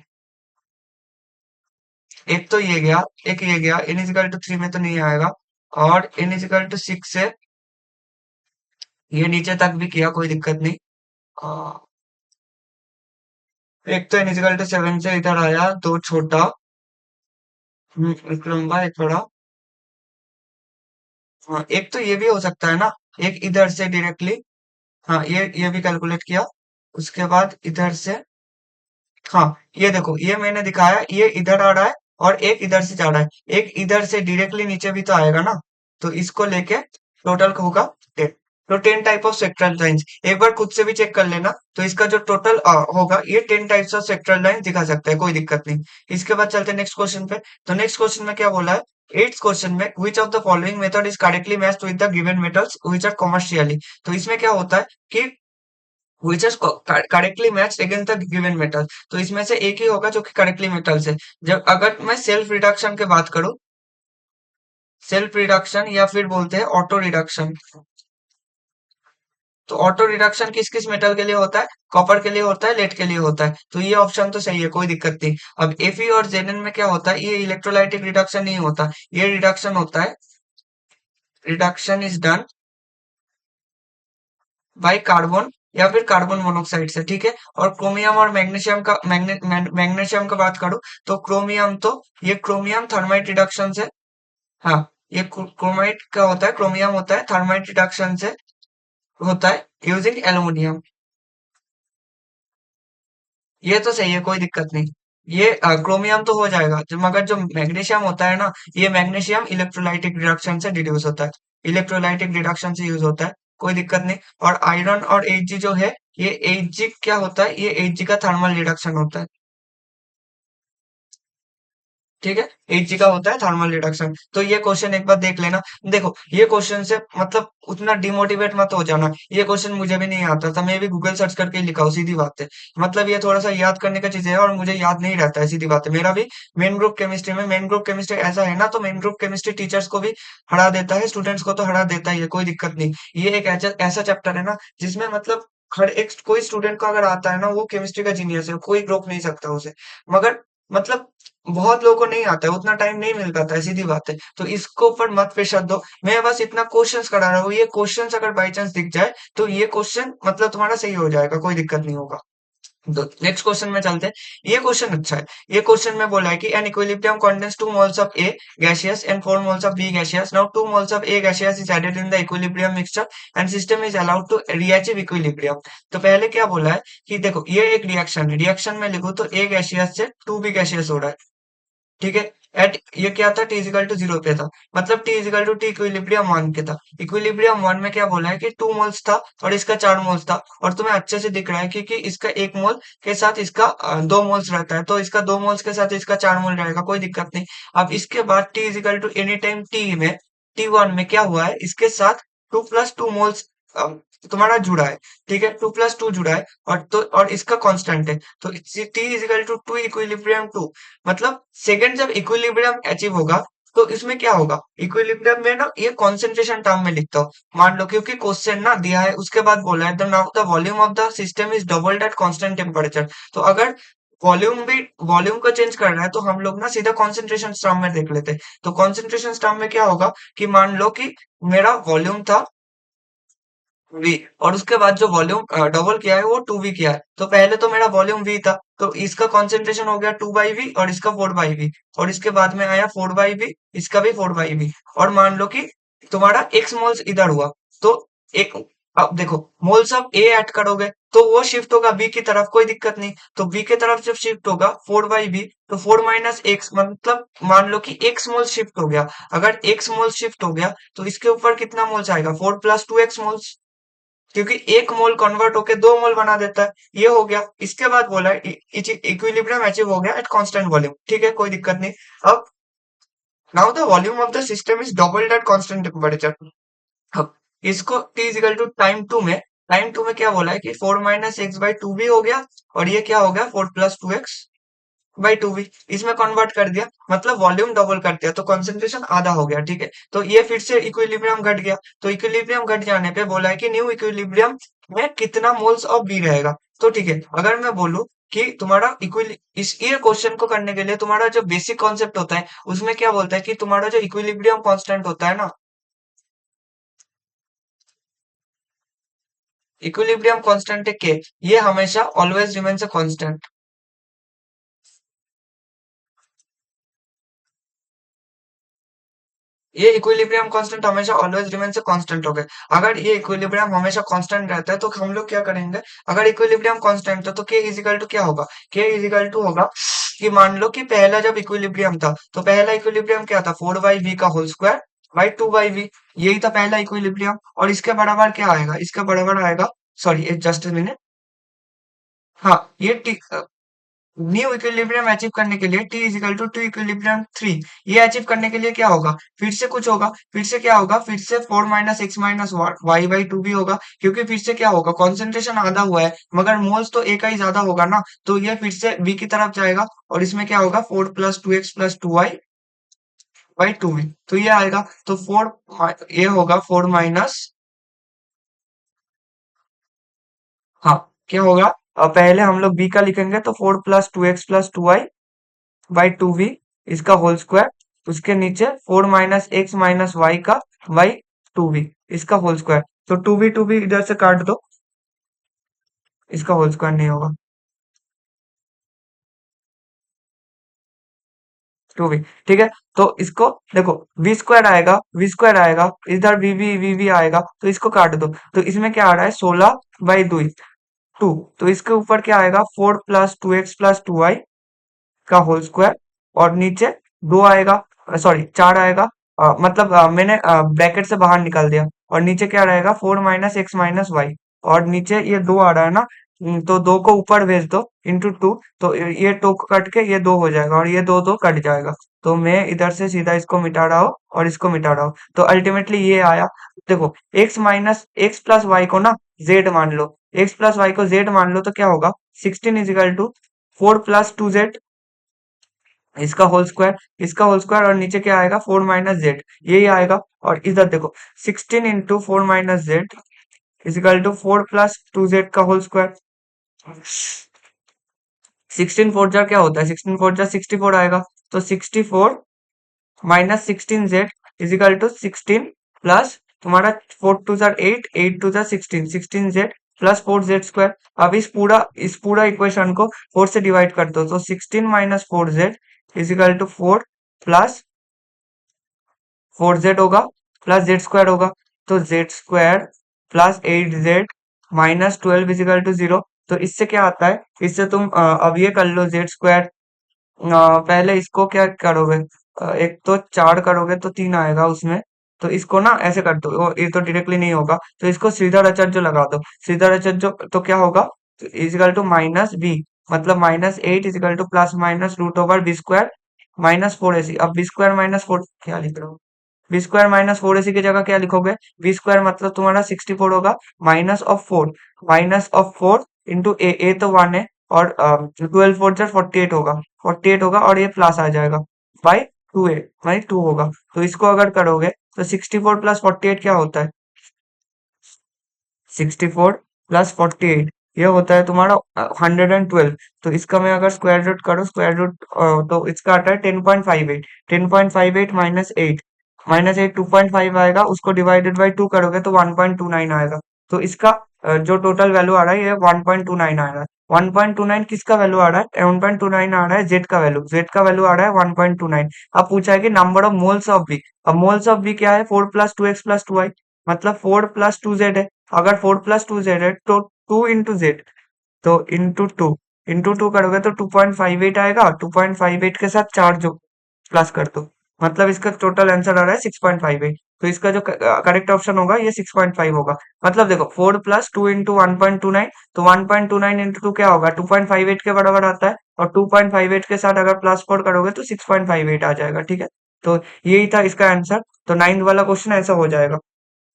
एक तो ये गया, एक ये गया, n = 3 में तो नहीं आएगा। और n = 6 से ये नीचे तक भी किया, कोई दिक्कत नहीं। आ, एक तो n = 7 से इधर आया, दो छोटा, एक लंबा एक बड़ा। हाँ, एक तो ये भी हो सकता है ना, एक इधर से डायरेक्टली, हाँ ये भी कैलकुलेट किया। उसके बाद इधर से, हाँ ये देखो, ये मैंने दिखाया, ये इधर आ रहा है और एक इधर से जा रहा है, एक इधर से डायरेक्टली नीचे भी तो आएगा ना। तो इसको लेके टोटल होगा 10। तो 10 टाइप ऑफ स्पेक्ट्रल लाइंस एक बार खुद से भी चेक कर लेना, तो इसका जो टोटल होगा ये 10 टाइप्स ऑफ स्पेक्ट्रल लाइन दिखा सकता है, कोई दिक्कत नहीं। इसके बाद चलते हैं नेक्स्ट क्वेश्चन पे। तो नेक्स्ट क्वेश्चन में क्या बोला है, 8th क्वेश्चन में which of the following method is correctly matched with the given metals which are commercially. तो इसमें क्या होता है कि which is correctly matched against the given metal, तो इसमें से एक ही होगा जो कि करेक्टली मेटल से। जब अगर मैं सेल्फ रिडक्शन की बात करूं, सेल्फ रिडक्शन या फिर बोलते हैं ऑटो रिडक्शन, तो ऑटो रिडक्शन किस किस मेटल के लिए होता है, कॉपर के लिए होता है, लेड के लिए होता है, तो ये ऑप्शन तो सही है, कोई दिक्कत नहीं। अब एफी और जेनन में क्या होता है, ये इलेक्ट्रोलाइटिक रिडक्शन नहीं होता, ये रिडक्शन होता है, reduction is done by carbon या फिर कार्बन मोनोक्साइड से, ठीक है। और क्रोमियम और मैग्नीशियम का मैग्नीशियम का बात करूं, तो क्रोमियम, तो ये क्रोमियम थर्माइट रिडक्शन से, हाँ, ये क्रोमाइट का होता है, क्रोमियम होता है थर्माइट रिडक्शन से होता है यूजिंग एल्यूमिनियम। ये तो सही है, कोई दिक्कत नहीं। ये क्रोमियम तो हो जाएगा, जो मगर जो मैग्नीशियम होता है ना, ये मैग्नीशियम इलेक्ट्रोलाइटिक रिडक्शन से डिड्यूस होता है, इलेक्ट्रोलाइटिक रिडक्शन से यूज होता है, कोई दिक्कत नहीं। और आयरन और एच जो है, ये एच क्या होता है, ये एच का थर्मल रिडक्शन होता है, ठीक है। एच का होता है थर्मल रिडक्शन। तो ये क्वेश्चन एक बार देख लेना। देखो ये क्वेश्चन से मतलब उतना डिमोटिवेट मत हो जाना, ये क्वेश्चन मुझे भी नहीं आता था, मैं भी गूगल सर्च करके ही लिखा हूँ, सीधी बात है। मतलब ये थोड़ा सा याद करने का चीज है और मुझे याद नहीं रहता है, सीधी बात है। मेरा भी मेन ग्रुप केमिस्ट्री में, मेन ग्रुप केमिस्ट्री ऐसा है ना, तो मेन ग्रुप केमिस्ट्री टीचर्स को भी हरा देता है, स्टूडेंट्स को तो हरा देता ही है, कोई दिक्कत नहीं। ये एक ऐसा ऐसा चैप्टर है ना, जिसमें मतलब हर एक कोई स्टूडेंट को अगर आता है ना, वो केमिस्ट्री का जीनियस है, कोई रोक नहीं सकता उसे। मगर मतलब बहुत लोगों को नहीं आता है, उतना टाइम नहीं मिल पाता है, सीधी बात है। तो इसको ऊपर मत प्रेशर दो, मैं बस इतना क्वेश्चंस करा रहा हूँ, ये क्वेश्चंस अगर बाई चांस दिख जाए तो ये क्वेश्चन मतलब तुम्हारा सही हो जाएगा, कोई दिक्कत नहीं होगा। तो नेक्स्ट क्वेश्चन में चलते हैं। ये क्वेश्चन अच्छा है। ये क्वेश्चन में बोला है कि an equilibrium contains 2 moles of A gaseous and 4 moles of B gaseous. Now 2 moles of A gaseous is added in the equilibrium mixture and system is allowed to reachieve equilibrium. तो पहले क्या बोला है कि देखो ये एक रिएक्शन है, रिएक्शन में लिखो तो A गैसियस से 2B गैसियस हो रहा है, ठीक है। एट ये क्या था, टी इजिकल टू जीरो पे था, मतलब T is equal to T equilibrium one के था। इक्विलिब्रियम वन में क्या बोला है कि 2 मोल्स था और इसका 4 मोल्स था, और तुम्हें अच्छे से दिख रहा है क्योंकि इसका 1 मोल के साथ इसका 2 मोल्स रहता है, तो इसका 2 मोल्स के साथ इसका 4 मोल रहेगा, कोई दिक्कत नहीं। अब इसके बाद T is equal to any time T में, टी वन में क्या हुआ है, इसके साथ 2 + 2 मोल्स तुम्हारा जुड़ा है, ठीक है, 2 + 2 जुड़ा है, और इसका कांस्टेंट है, तो T is equal to two equilibrium two, मतलब सेकंड जब इक्विलिब्रियम अचीव होगा, तो इसमें क्या होगा, इक्विलिब्रियम में ना ये कॉन्सेंट्रेशन टर्म में लिखता हूँ, मान लो क्योंकि क्वेश्चन ना दिया है, उसके बाद बोला है the now the volume of the system is doubled at constant temperature. तो अगर वॉल्यूम भी, वॉल्यूम को चेंज करना है, तो हम लोग ना सीधा कॉन्सेंट्रेशन टर्म में देख लेते हैं। तो कॉन्सेंट्रेशन टर्म में क्या होगा कि मान लो कि मेरा वॉल्यूम था वी, और उसके बाद जो वॉल्यूम डबल किया है वो 2v किया है, तो पहले तो मेरा वॉल्यूम v था, तो इसका कंसंट्रेशन हो गया 2/v और इसका 4/v, और इसके बाद में आया 4/v, इसका भी 4/v। और मान लो कि तुम्हारा x मोल्स इधर हुआ, तो एक, अब देखो मोल्स ऑफ a ऐड करोगे तो वो शिफ्ट होगा b की तरफ, कोई दिक्कत नहीं। तो b की तरफ जब शिफ्ट होगा 4/v, तो 4 - x, मतलब मान लो कि x मोल शिफ्ट हो गया। अगर x मोल शिफ्ट हो गया तो इसके ऊपर कितना मोल्स आएगा, 4 + 2x मोल्स, क्योंकि एक मोल कन्वर्ट होके 2 मोल बना देता है। ये हो गया। इसके बाद बोला है इक्विलिब्रियम अचीव हो गया एट कांस्टेंट वॉल्यूम, ठीक है, कोई दिक्कत नहीं। अब now the volume of the system is doubled at constant temperature. अब इसको t is equal to time two में क्या बोला है कि 4 - x/2 भी हो गया, और ये क्या हो गया 4 + 2x/2v, इसमें कन्वर्ट कर दिया, मतलब वॉल्यूम डबल कर दिया, तो कंसंट्रेशन आधा हो गया, ठीक है। तो ये फिर से इक्विलिब्रियम घट गया, तो इक्विलिब्रियम घट जाने पे बोला है कि न्यू इक्विलिब्रियम में कितना मोल्स ऑफ बी रहेगा। तो ठीक है, अगर मैं बोलूं कि तुम्हारा इक्विल इस ये क्वेश्चन को करने के लिए तुम्हारा जो बेसिक कॉन्सेप्ट होता है, उसमें क्या बोलता है कि तुम्हारा जो इक्विलिब्रियम कांस्टेंट होता है ना, इक्विलिब्रियम कांस्टेंट है के, ये हमेशा ऑलवेज रिमेन्स अ कांस्टेंट। ये इक्विलिब्रियम कांस्टेंट हमेशा ऑलवेज रिमेन्स अ कांस्टेंट हो गए। अगर ये इक्विलिब्रियम हमेशा कांस्टेंट रहता है तो हम लोग क्या करेंगे, अगर इक्विलिब्रियम कांस्टेंट है तो के इजिकल टू क्या होगा, के इजिकल टू होगा कि मान लो कि पहला जब इक्विलिब्रियम था, तो पहला इक्विलिब्रियम क्या था, 4/v का whole square, by two by V, यही तो पहला इक्विलिब्रियम। और इसके बराबर क्या आएगा, इसके बराबर आएगा, सॉरी जस्ट अ मिनट, हाँ ये टी, न्यू इक्विलिब्रियम अचीव करने के लिए T is equal to two equilibrium three, ये अचीव करने के लिए क्या होगा, फिर से कुछ होगा, फिर से क्या होगा, फिर से four minus x minus y by two भी होगा, क्योंकि फिर से क्या होगा, कॉन्सेंट्रेशन आधा हुआ है मगर मोल्स तो एक ही ज्यादा होगा ना, तो ये फिर से बी की तरफ जाएगा और इसमें क्या होगा, four plus two x plus two y by two V, तो ये आएगा, तो फोर, ये होगा फोर माइनस, हाँ क्या होगा, पहले हम लोग बी का लिखेंगे तो four plus two x plus two y by two V, इसका होल स्क्वायर, उसके नीचे four minus x minus y का बाई टू वी, इसका होल स्क्वायर, तो टू बी इधर से काट दो, इसका होल स्क्वायर नहीं होगा, टू वी, ठीक है। तो इसको देखो, वी स्क्वायर आएगा, इधर वी वी आएगा, तो इसको काट दो, तो इसमें क्या आ रहा है, सोलह बाई दो, टू, तो इसके ऊपर क्या आएगा, four plus two x plus two y का होल स्क्वायर, और नीचे दो आएगा, सॉरी चार आएगा, मतलब मैंने ब्रैकेट से बाहर निकाल दिया, और नीचे क्या रहेगा, four minus x minus y, और नीचे ये दो आ रहा है ना, तो दो को ऊपर भेज दो इंटू टू, तो ये टू को कट के ये दो हो जाएगा, और ये दो दो कट जाएगा, तो मैं इधर से सीधा इसको मिटा रहा हूँ और इसको मिटा रहा हूँ, तो अल्टीमेटली ये आया, देखो x minus x plus y को ना जेड मान लो, एक्स प्लस वाई को जेड मान लो, तो क्या होगा, sixteen is equal to four plus two z, इसका होल स्क्वायर और नीचे क्या आएगा, फोर माइनस जेड, यही आएगा, और इधर देखो, sixteen into four minus z is equal to four plus two z का होल स्क्वायर, सिक्सटीन फोर जा क्या होता है, सिक्सटीन फोर जा सिक्सटी फोर आएगा, तो sixty four minus sixteen z is equal to sixteen plus तुम्हारा फोर टू जार एट, एट टू जार sixteen, sixteen z plus four z square, अब इस पूरा इक्वेशन को फोर से डिवाइड कर दो, तो sixteen minus four z is equal to four plus four z होगा प्लस जेड स्क्वायर होगा, तो z square plus eight z minus twelve is equal to zero, तो इससे क्या आता है, इससे तुम अब ये कर लो, जेड स्क्वायर, पहले इसको क्या करोगे, एक तो चार करोगे तो तीन आएगा उसमें, तो इसको ना ऐसे कर दो, ये तो डायरेक्टली नहीं होगा, तो इसको सीधा रचत जो लगा दो, सीधा रचत जो, तो क्या होगा, इजिकल टू माइनस बी, मतलब minus eight is equal to plus minus root over B square minus four AC, अब बी स्क्वायर माइनस फोर क्या लिख रहा हूँ, B square minus four AC की जगह क्या लिखोगे, बी स्क्वायर मतलब तुम्हारा सिक्सटी फोर होगा, minus of four into A तो वन है, और ट्वेल्व फोर जा फोर्टी एट होगा, और ये प्लस आ जाएगा by two A, by two होगा, तो इसको अगर करोगे तो sixty four plus forty eight क्या होता है, sixty four plus forty eight, ये होता है तुम्हारा हंड्रेड एंड ट्वेल्व, तो इसका मैं अगर स्क्वायर रूट करूँ, स्क्वायर रूट, तो इसका आता है ten point five eight, ten point five eight minus eight two point five आएगा, उसको डिवाइडेड बाई टू करोगे तो वन पॉइंट टू नाइन आएगा, तो इसका जो टोटल वैल्यू आ रहा है ये वन पॉइंट टू नाइन आ रहा है, वन पॉइंट टू नाइन किसका वैल्यू आ रहा है, वन पॉइंट टू नाइन आ रहा है जेड का वैल्यू आ रहा है वन पॉइंट टू नाइन। अब पूछा है कि number of moles of B, अब मोल्स ऑफ बी क्या है, four plus two x plus two y, मतलब फोर प्लस टू जेड है, अगर फोर प्लस टू जेड है तो टू इंटू जेड, तो इंटू टू करोगे तो टू पॉइंट फाइव एट आएगा, टू पॉइंट फाइव एट के साथ चार जो प्लस कर दो, मतलब इसका टोटल आंसर आ रहा है सिक्स पॉइंट फाइव एट, तो इसका जो करेक्ट ऑप्शन होगा ये सिक्स पॉइंट फाइव होगा, मतलब देखो four plus two into one point two nine, तो one point two nine into two क्या होगा, टू पॉइंट फाइव एट के बराबर आता है, और टू पॉइंट फाइव एट के साथ अगर प्लस फोर करोगे तो सिक्स पॉइंट फाइव एट आ जाएगा, ठीक है, तो यही था इसका आंसर, तो नाइन्थ वाला क्वेश्चन ऐसा हो जाएगा।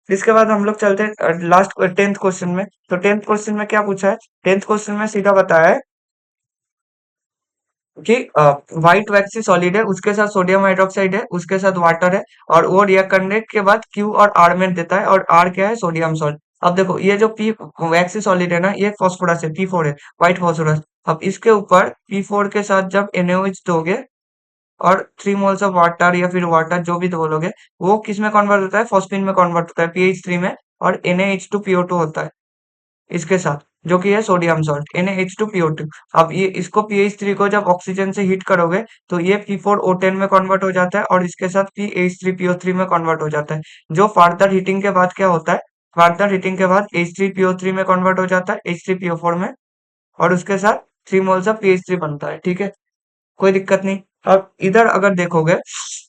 इसके बाद हम लोग चलते हैं लास्ट टेंथ क्वेश्चन में, तो टेंथ क्वेश्चन में क्या पूछा है, टेंथ क्वेश्चन में सीधा बताया है कि व्हाइट वैक्सी सॉलिड है, उसके साथ सोडियम हाइड्रोक्साइड है, उसके साथ वाटर है, और वो रिएक्ट करने के बाद क्यू और आर में देता है, और आर क्या है, सोडियम सॉल्ट। अब देखो ये जो पी वैक्सी सॉलिड है ना, ये फॉस्फोरस है, पी फोर है, व्हाइट फॉस्फोरस, अब इसके ऊपर पी फोर के साथ जब NaOH दोगे और थ्री मोल्स ऑफ वाटर या फिर वाटर जो भी बोलोगे, वो किस में कन्वर्ट होता है, फॉस्फीन में कन्वर्ट होता है, पीएच थ्री में, और NaH2PO2 होता है इसके साथ, जो कि है सोडियम सॉल्ट, NaH2PO2। अब ये इसको पीएच थ्री को जब ऑक्सीजन से हीट करोगे तो ये P4O10 में कन्वर्ट हो जाता है, और इसके साथ PH3PO3 में कन्वर्ट हो जाता है, जो फर्दर हीटिंग के बाद क्या होता है, फर्दर हीटिंग के बाद H3PO3 में कन्वर्ट हो जाता है, H3PO4 में, और उसके साथ three moles of pH three बनता है, ठीक है, कोई दिक्कत नहीं। अब इधर अगर देखोगे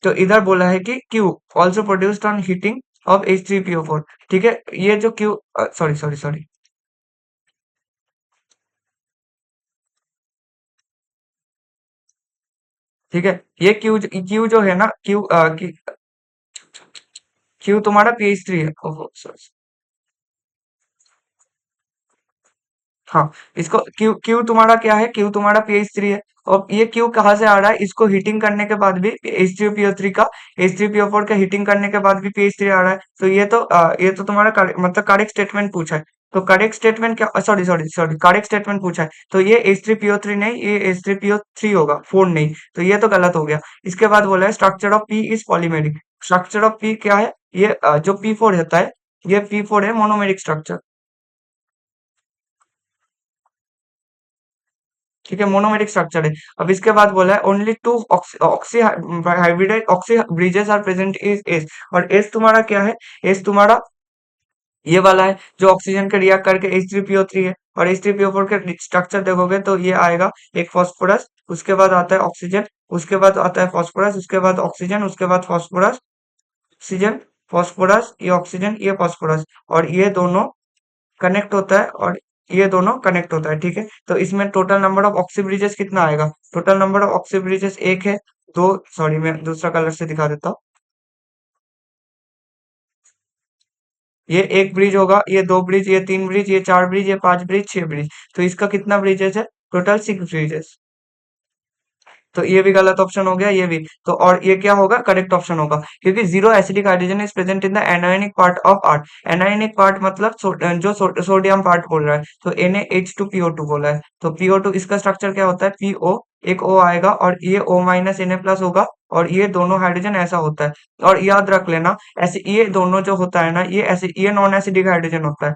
तो इधर बोला है कि Q also produced on heating of H3PO4। ठीक है, ये जो Q, सॉरी सॉरी सॉरी, ठीक है, ये Q जो है ना, Q तुम्हारा pH3 है। ओहो सॉरी। हाँ, इसको क्यू तुम्हारा क्या है, क्यू तुम्हारा pH3 है। और ये क्यू कहाँ से आ रहा है, इसको हीटिंग करने के बाद भी H3PO3 का, H3PO4 का हीटिंग करने के बाद भी pH3 आ रहा है। तो ये तो तुम्हारा मतलब करेक्ट स्टेटमेंट पूछा है। तो करेक्ट स्टेटमेंट क्या, sorry sorry sorry, correct statement पूछा है, तो ये H3PO3 नहीं, ये H3PO3 होगा, 4 नहीं। तो ये तो गलत हो गया। इसके बाद बोला है structure of P is polymeric. Structure of P क्या है, ये जो P4 होता है, ये P4 है, मोनोमेरिक स्ट्रक्चर। ठीक है, मोनोमेरिक स्ट्रक्चर है। अब इसके बाद बोला है only two oxy hybridise oxy bridges are present is S. और एस तुम्हारा क्या है, एस तुम्हारा ये वाला है जो ऑक्सीजन के रिएक्ट करके H3PO3 है। और H3PO4 के स्ट्रक्चर देखोगे तो ये आएगा, एक फॉस्फोरस, उसके बाद आता है ऑक्सीजन, उसके बाद आता है फॉस्फोरस, उसके बाद ऑक्सीजन, उसके बाद फॉस्फोरस, ऑक्सीजन, फॉस्फोरस, ये ऑक्सीजन, ये फॉस्फोरस, और ये दोनों कनेक्ट होता है, और ये दोनों कनेक्ट होता है। ठीक है, तो इसमें total number of oxy bridges कितना आएगा, total number of oxy bridges एक है, दो, सॉरी मैं दूसरा कलर से दिखा देता हूँ। ये एक ब्रिज होगा, ये दो ब्रिज, ये तीन ब्रिज, ये चार ब्रिज, ये पांच ब्रिज, छह ब्रिज। तो इसका कितना ब्रिजेस है, टोटल सिक्स ब्रिजेस। तो ये भी गलत ऑप्शन हो गया, ये भी। तो और ये क्या होगा, करेक्ट ऑप्शन होगा, क्योंकि zero acidic hydrogen is present in the anionic part of art. Anionic part मतलब सोडियम पार्ट बोल रहा है, तो Na H2PO2 बोला है। तो PO2 इसका स्ट्रक्चर क्या होता है, PO, एक O आएगा, और ये O माइनस Na प्लस होगा, और ये दोनों हाइड्रोजन ऐसा होता है। और याद रख लेना, ऐसे ये दोनों जो होता है ना, ये ऐसे, ये नॉन एसिडिक हाइड्रोजन होता है,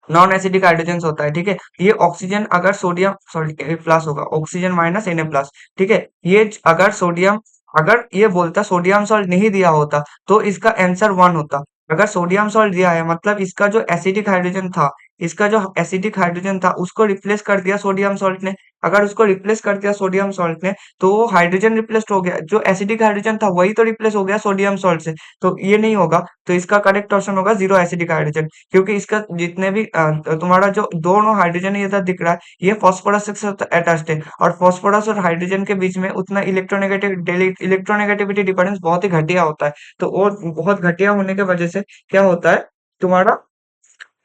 नॉन एसिडिक हाइड्रोजन होता है। ठीक है, ये ऑक्सीजन अगर सोडियम, सॉरी प्लस होगा, ऑक्सीजन माइनस Na प्लस। ठीक है, ये अगर सोडियम, अगर ये बोलता सोडियम सॉल्ट नहीं दिया होता तो इसका आंसर वन होता। अगर सोडियम सॉल्ट दिया है मतलब इसका जो एसिडिक हाइड्रोजन था, इसका जो एसिडिक हाइड्रोजन था उसको रिप्लेस कर दिया सोडियम सॉल्ट ने। अगर उसको रिप्लेस कर दिया सोडियम सॉल्ट ने, तो वो हाइड्रोजन रिप्लेस हो गया, जो एसिडिक हाइड्रोजन था वही तो रिप्लेस हो गया सोडियम सॉल्ट से। तो ये नहीं होगा। तो इसका करेक्ट ऑप्शन होगा जीरो एसिडिक हाइड्रोजन, क्योंकि इसका जितने भी तुम्हारा जो दोनों हाइड्रोजन ये इधर दिख रहा है, ये फॉस्फोरस से अटैच्ड है, और फॉस्फोरस और हाइड्रोजन के बीच में उतना इलेक्ट्रोनेगेटिविटी डिफरेंस बहुत ही घटिया होता है। तो वो बहुत घटिया होने की वजह से क्या होता है, तुम्हारा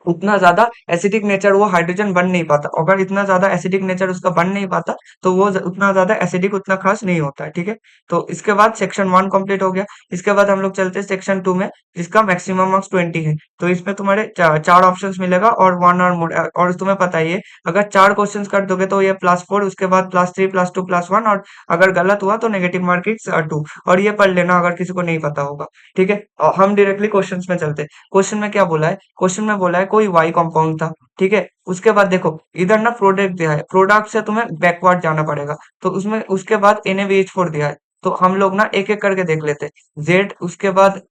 उतना ज्यादा एसिडिक नेचर वो हाइड्रोजन बन नहीं पाता। अगर इतना ज्यादा एसिडिक नेचर उसका बन नहीं पाता, तो वो उतना ज्यादा एसिडिक उतना खास नहीं होता है। ठीक है, तो इसके बाद सेक्शन वन कंप्लीट हो गया। इसके बाद हम लोग चलते हैं सेक्शन टू में, जिसका मैक्सिमम मार्क्स 20 है। तो इसमें तुम्हारे चार ऑप्शंस मिलेगा, और वन और मोर, और तुम्हें पता ही है, अगर चार क्वेश्चंस कर दोगे तो ये +4, उसके बाद +3, +2, +1, और अगर गलत हुआ तो नेगेटिव मार्किंग 2। और ये पढ़ लेना अगर किसी को नहीं पता होगा। ठीक है, और हम डायरेक्टली क्वेश्चंस में चलते हैं। क्वेश्चन में क्या बोला है, क्वेश्चन में बोला है कोई वाई कंपाउंड था। ठीक है, उसके बाद देखो इधर ना प्रोडक्ट दिया है, प्रोडक्ट से तुम्हें बैकवर्ड जाना पड़ेगा। तो उसमें उसके बाद NaBH4 दिया है। तो हम लोग ना एक एक करके देख लेते हैं। जेड, उसके बाद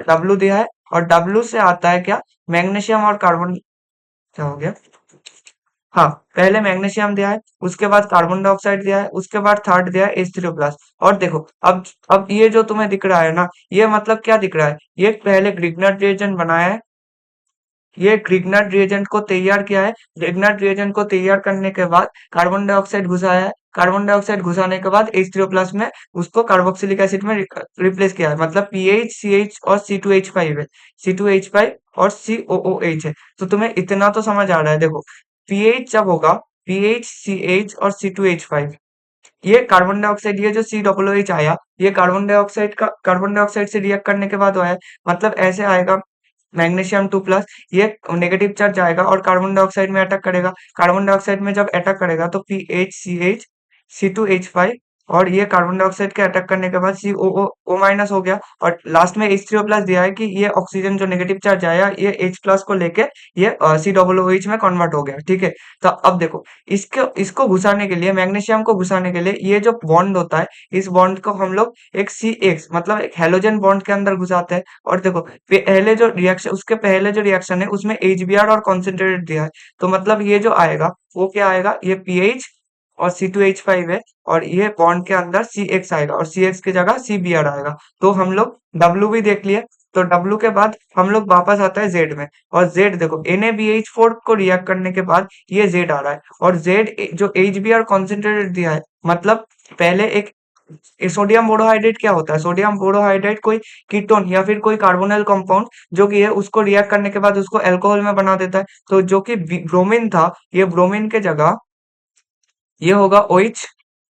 डब्ल्यू दिया है, और डब्ल्यू से आता है क्या, मैग्नीशियम और कार्बन। क्या हो गया, हाँ, पहले मैग्नीशियम दिया है, उसके बाद कार्बन डाइऑक्साइड दिया है, उसके बाद थर्ड दिया है H3O प्लस। और देखो अब ये जो तुम्हें दिख रहा है ना, ये मतलब क्या दिख रहा है, ये पहले ग्रिग्नर रिएजेंट बनाया है, ये ग्रिग्नर रिएजेंट को तैयार किया है। ग्रिग्नर रिएजेंट को तैयार करने के बाद कार्बन डाइऑक्साइड घुसाया है, कार्बन डाइऑक्साइड घुसाने के बाद H3O प्लस में उसको कार्बोक्सिलिक एसिड में रिप्लेस किया है, मतलब PH, CH और C2H5 है, C2H5 और COOH है। तो तुम्हें इतना तो समझ आ रहा है, देखो पीएच जब होगा, PH, CH और C2H5, ये कार्बन डाइऑक्साइड, ये जो COOH आया, ये कार्बन डाइऑक्साइड से रिएक्ट करने के बाद हुआ है, मतलब ऐसे आएगा। मैग्नीशियम 2 प्लस, ये नेगेटिव चार्ज आएगा और कार्बन डाइऑक्साइड में अटैक करेगा। कार्बन डाइऑक्साइड में जब अटैक करेगा तो PH, CH, C2H5, और ये कार्बन डाइऑक्साइड के अटैक करने के बाद COO माइनस हो गया, और लास्ट में H3O प्लस दिया है कि ये ऑक्सीजन जो नेगेटिव चार्ज आया, ये H प्लस को लेके ये COOH में कन्वर्ट हो गया। ठीक है, तो अब देखो इसको इसको घुसाने के लिए, मैग्नीशियम को घुसाने के लिए, ये जो बॉन्ड होता है, इस बॉन्ड को हम लोग एक CX मतलब एक हेलोजन बॉन्ड के अंदर घुसाते हैं। और देखो पहले जो रिएक्शन, उसके पहले जो रिएक्शन है उसमें HBr और कॉन्सेंट्रेटेड दिया है। तो मतलब ये जो आएगा वो क्या आएगा, ये पीएच और C2H5 है, और ये बॉन्ड के अंदर CX आएगा और CX की जगह CBr आएगा। तो हम लोग W भी देख लिए। तो W के बाद हम लोग वापस आता है Z में, और Z देखो NaBH4 को रिएक्ट करने के बाद ये Z आ रहा है, और Z जो HBr कॉन्सेंट्रेटेड दिया है, मतलब पहले एक सोडियम बोरोहाइड्रेट क्या होता है, सोडियम बोरोहाइड्रेट कोई कीटोन या फिर कोई कार्बोनिल कंपाउंड जो कि है उसको रिएक्ट करने के बाद उसको अल्कोहल में बना देता है। तो जो कि ब्रोमीन था, ये ब्रोमीन के जगह ये होगा OH,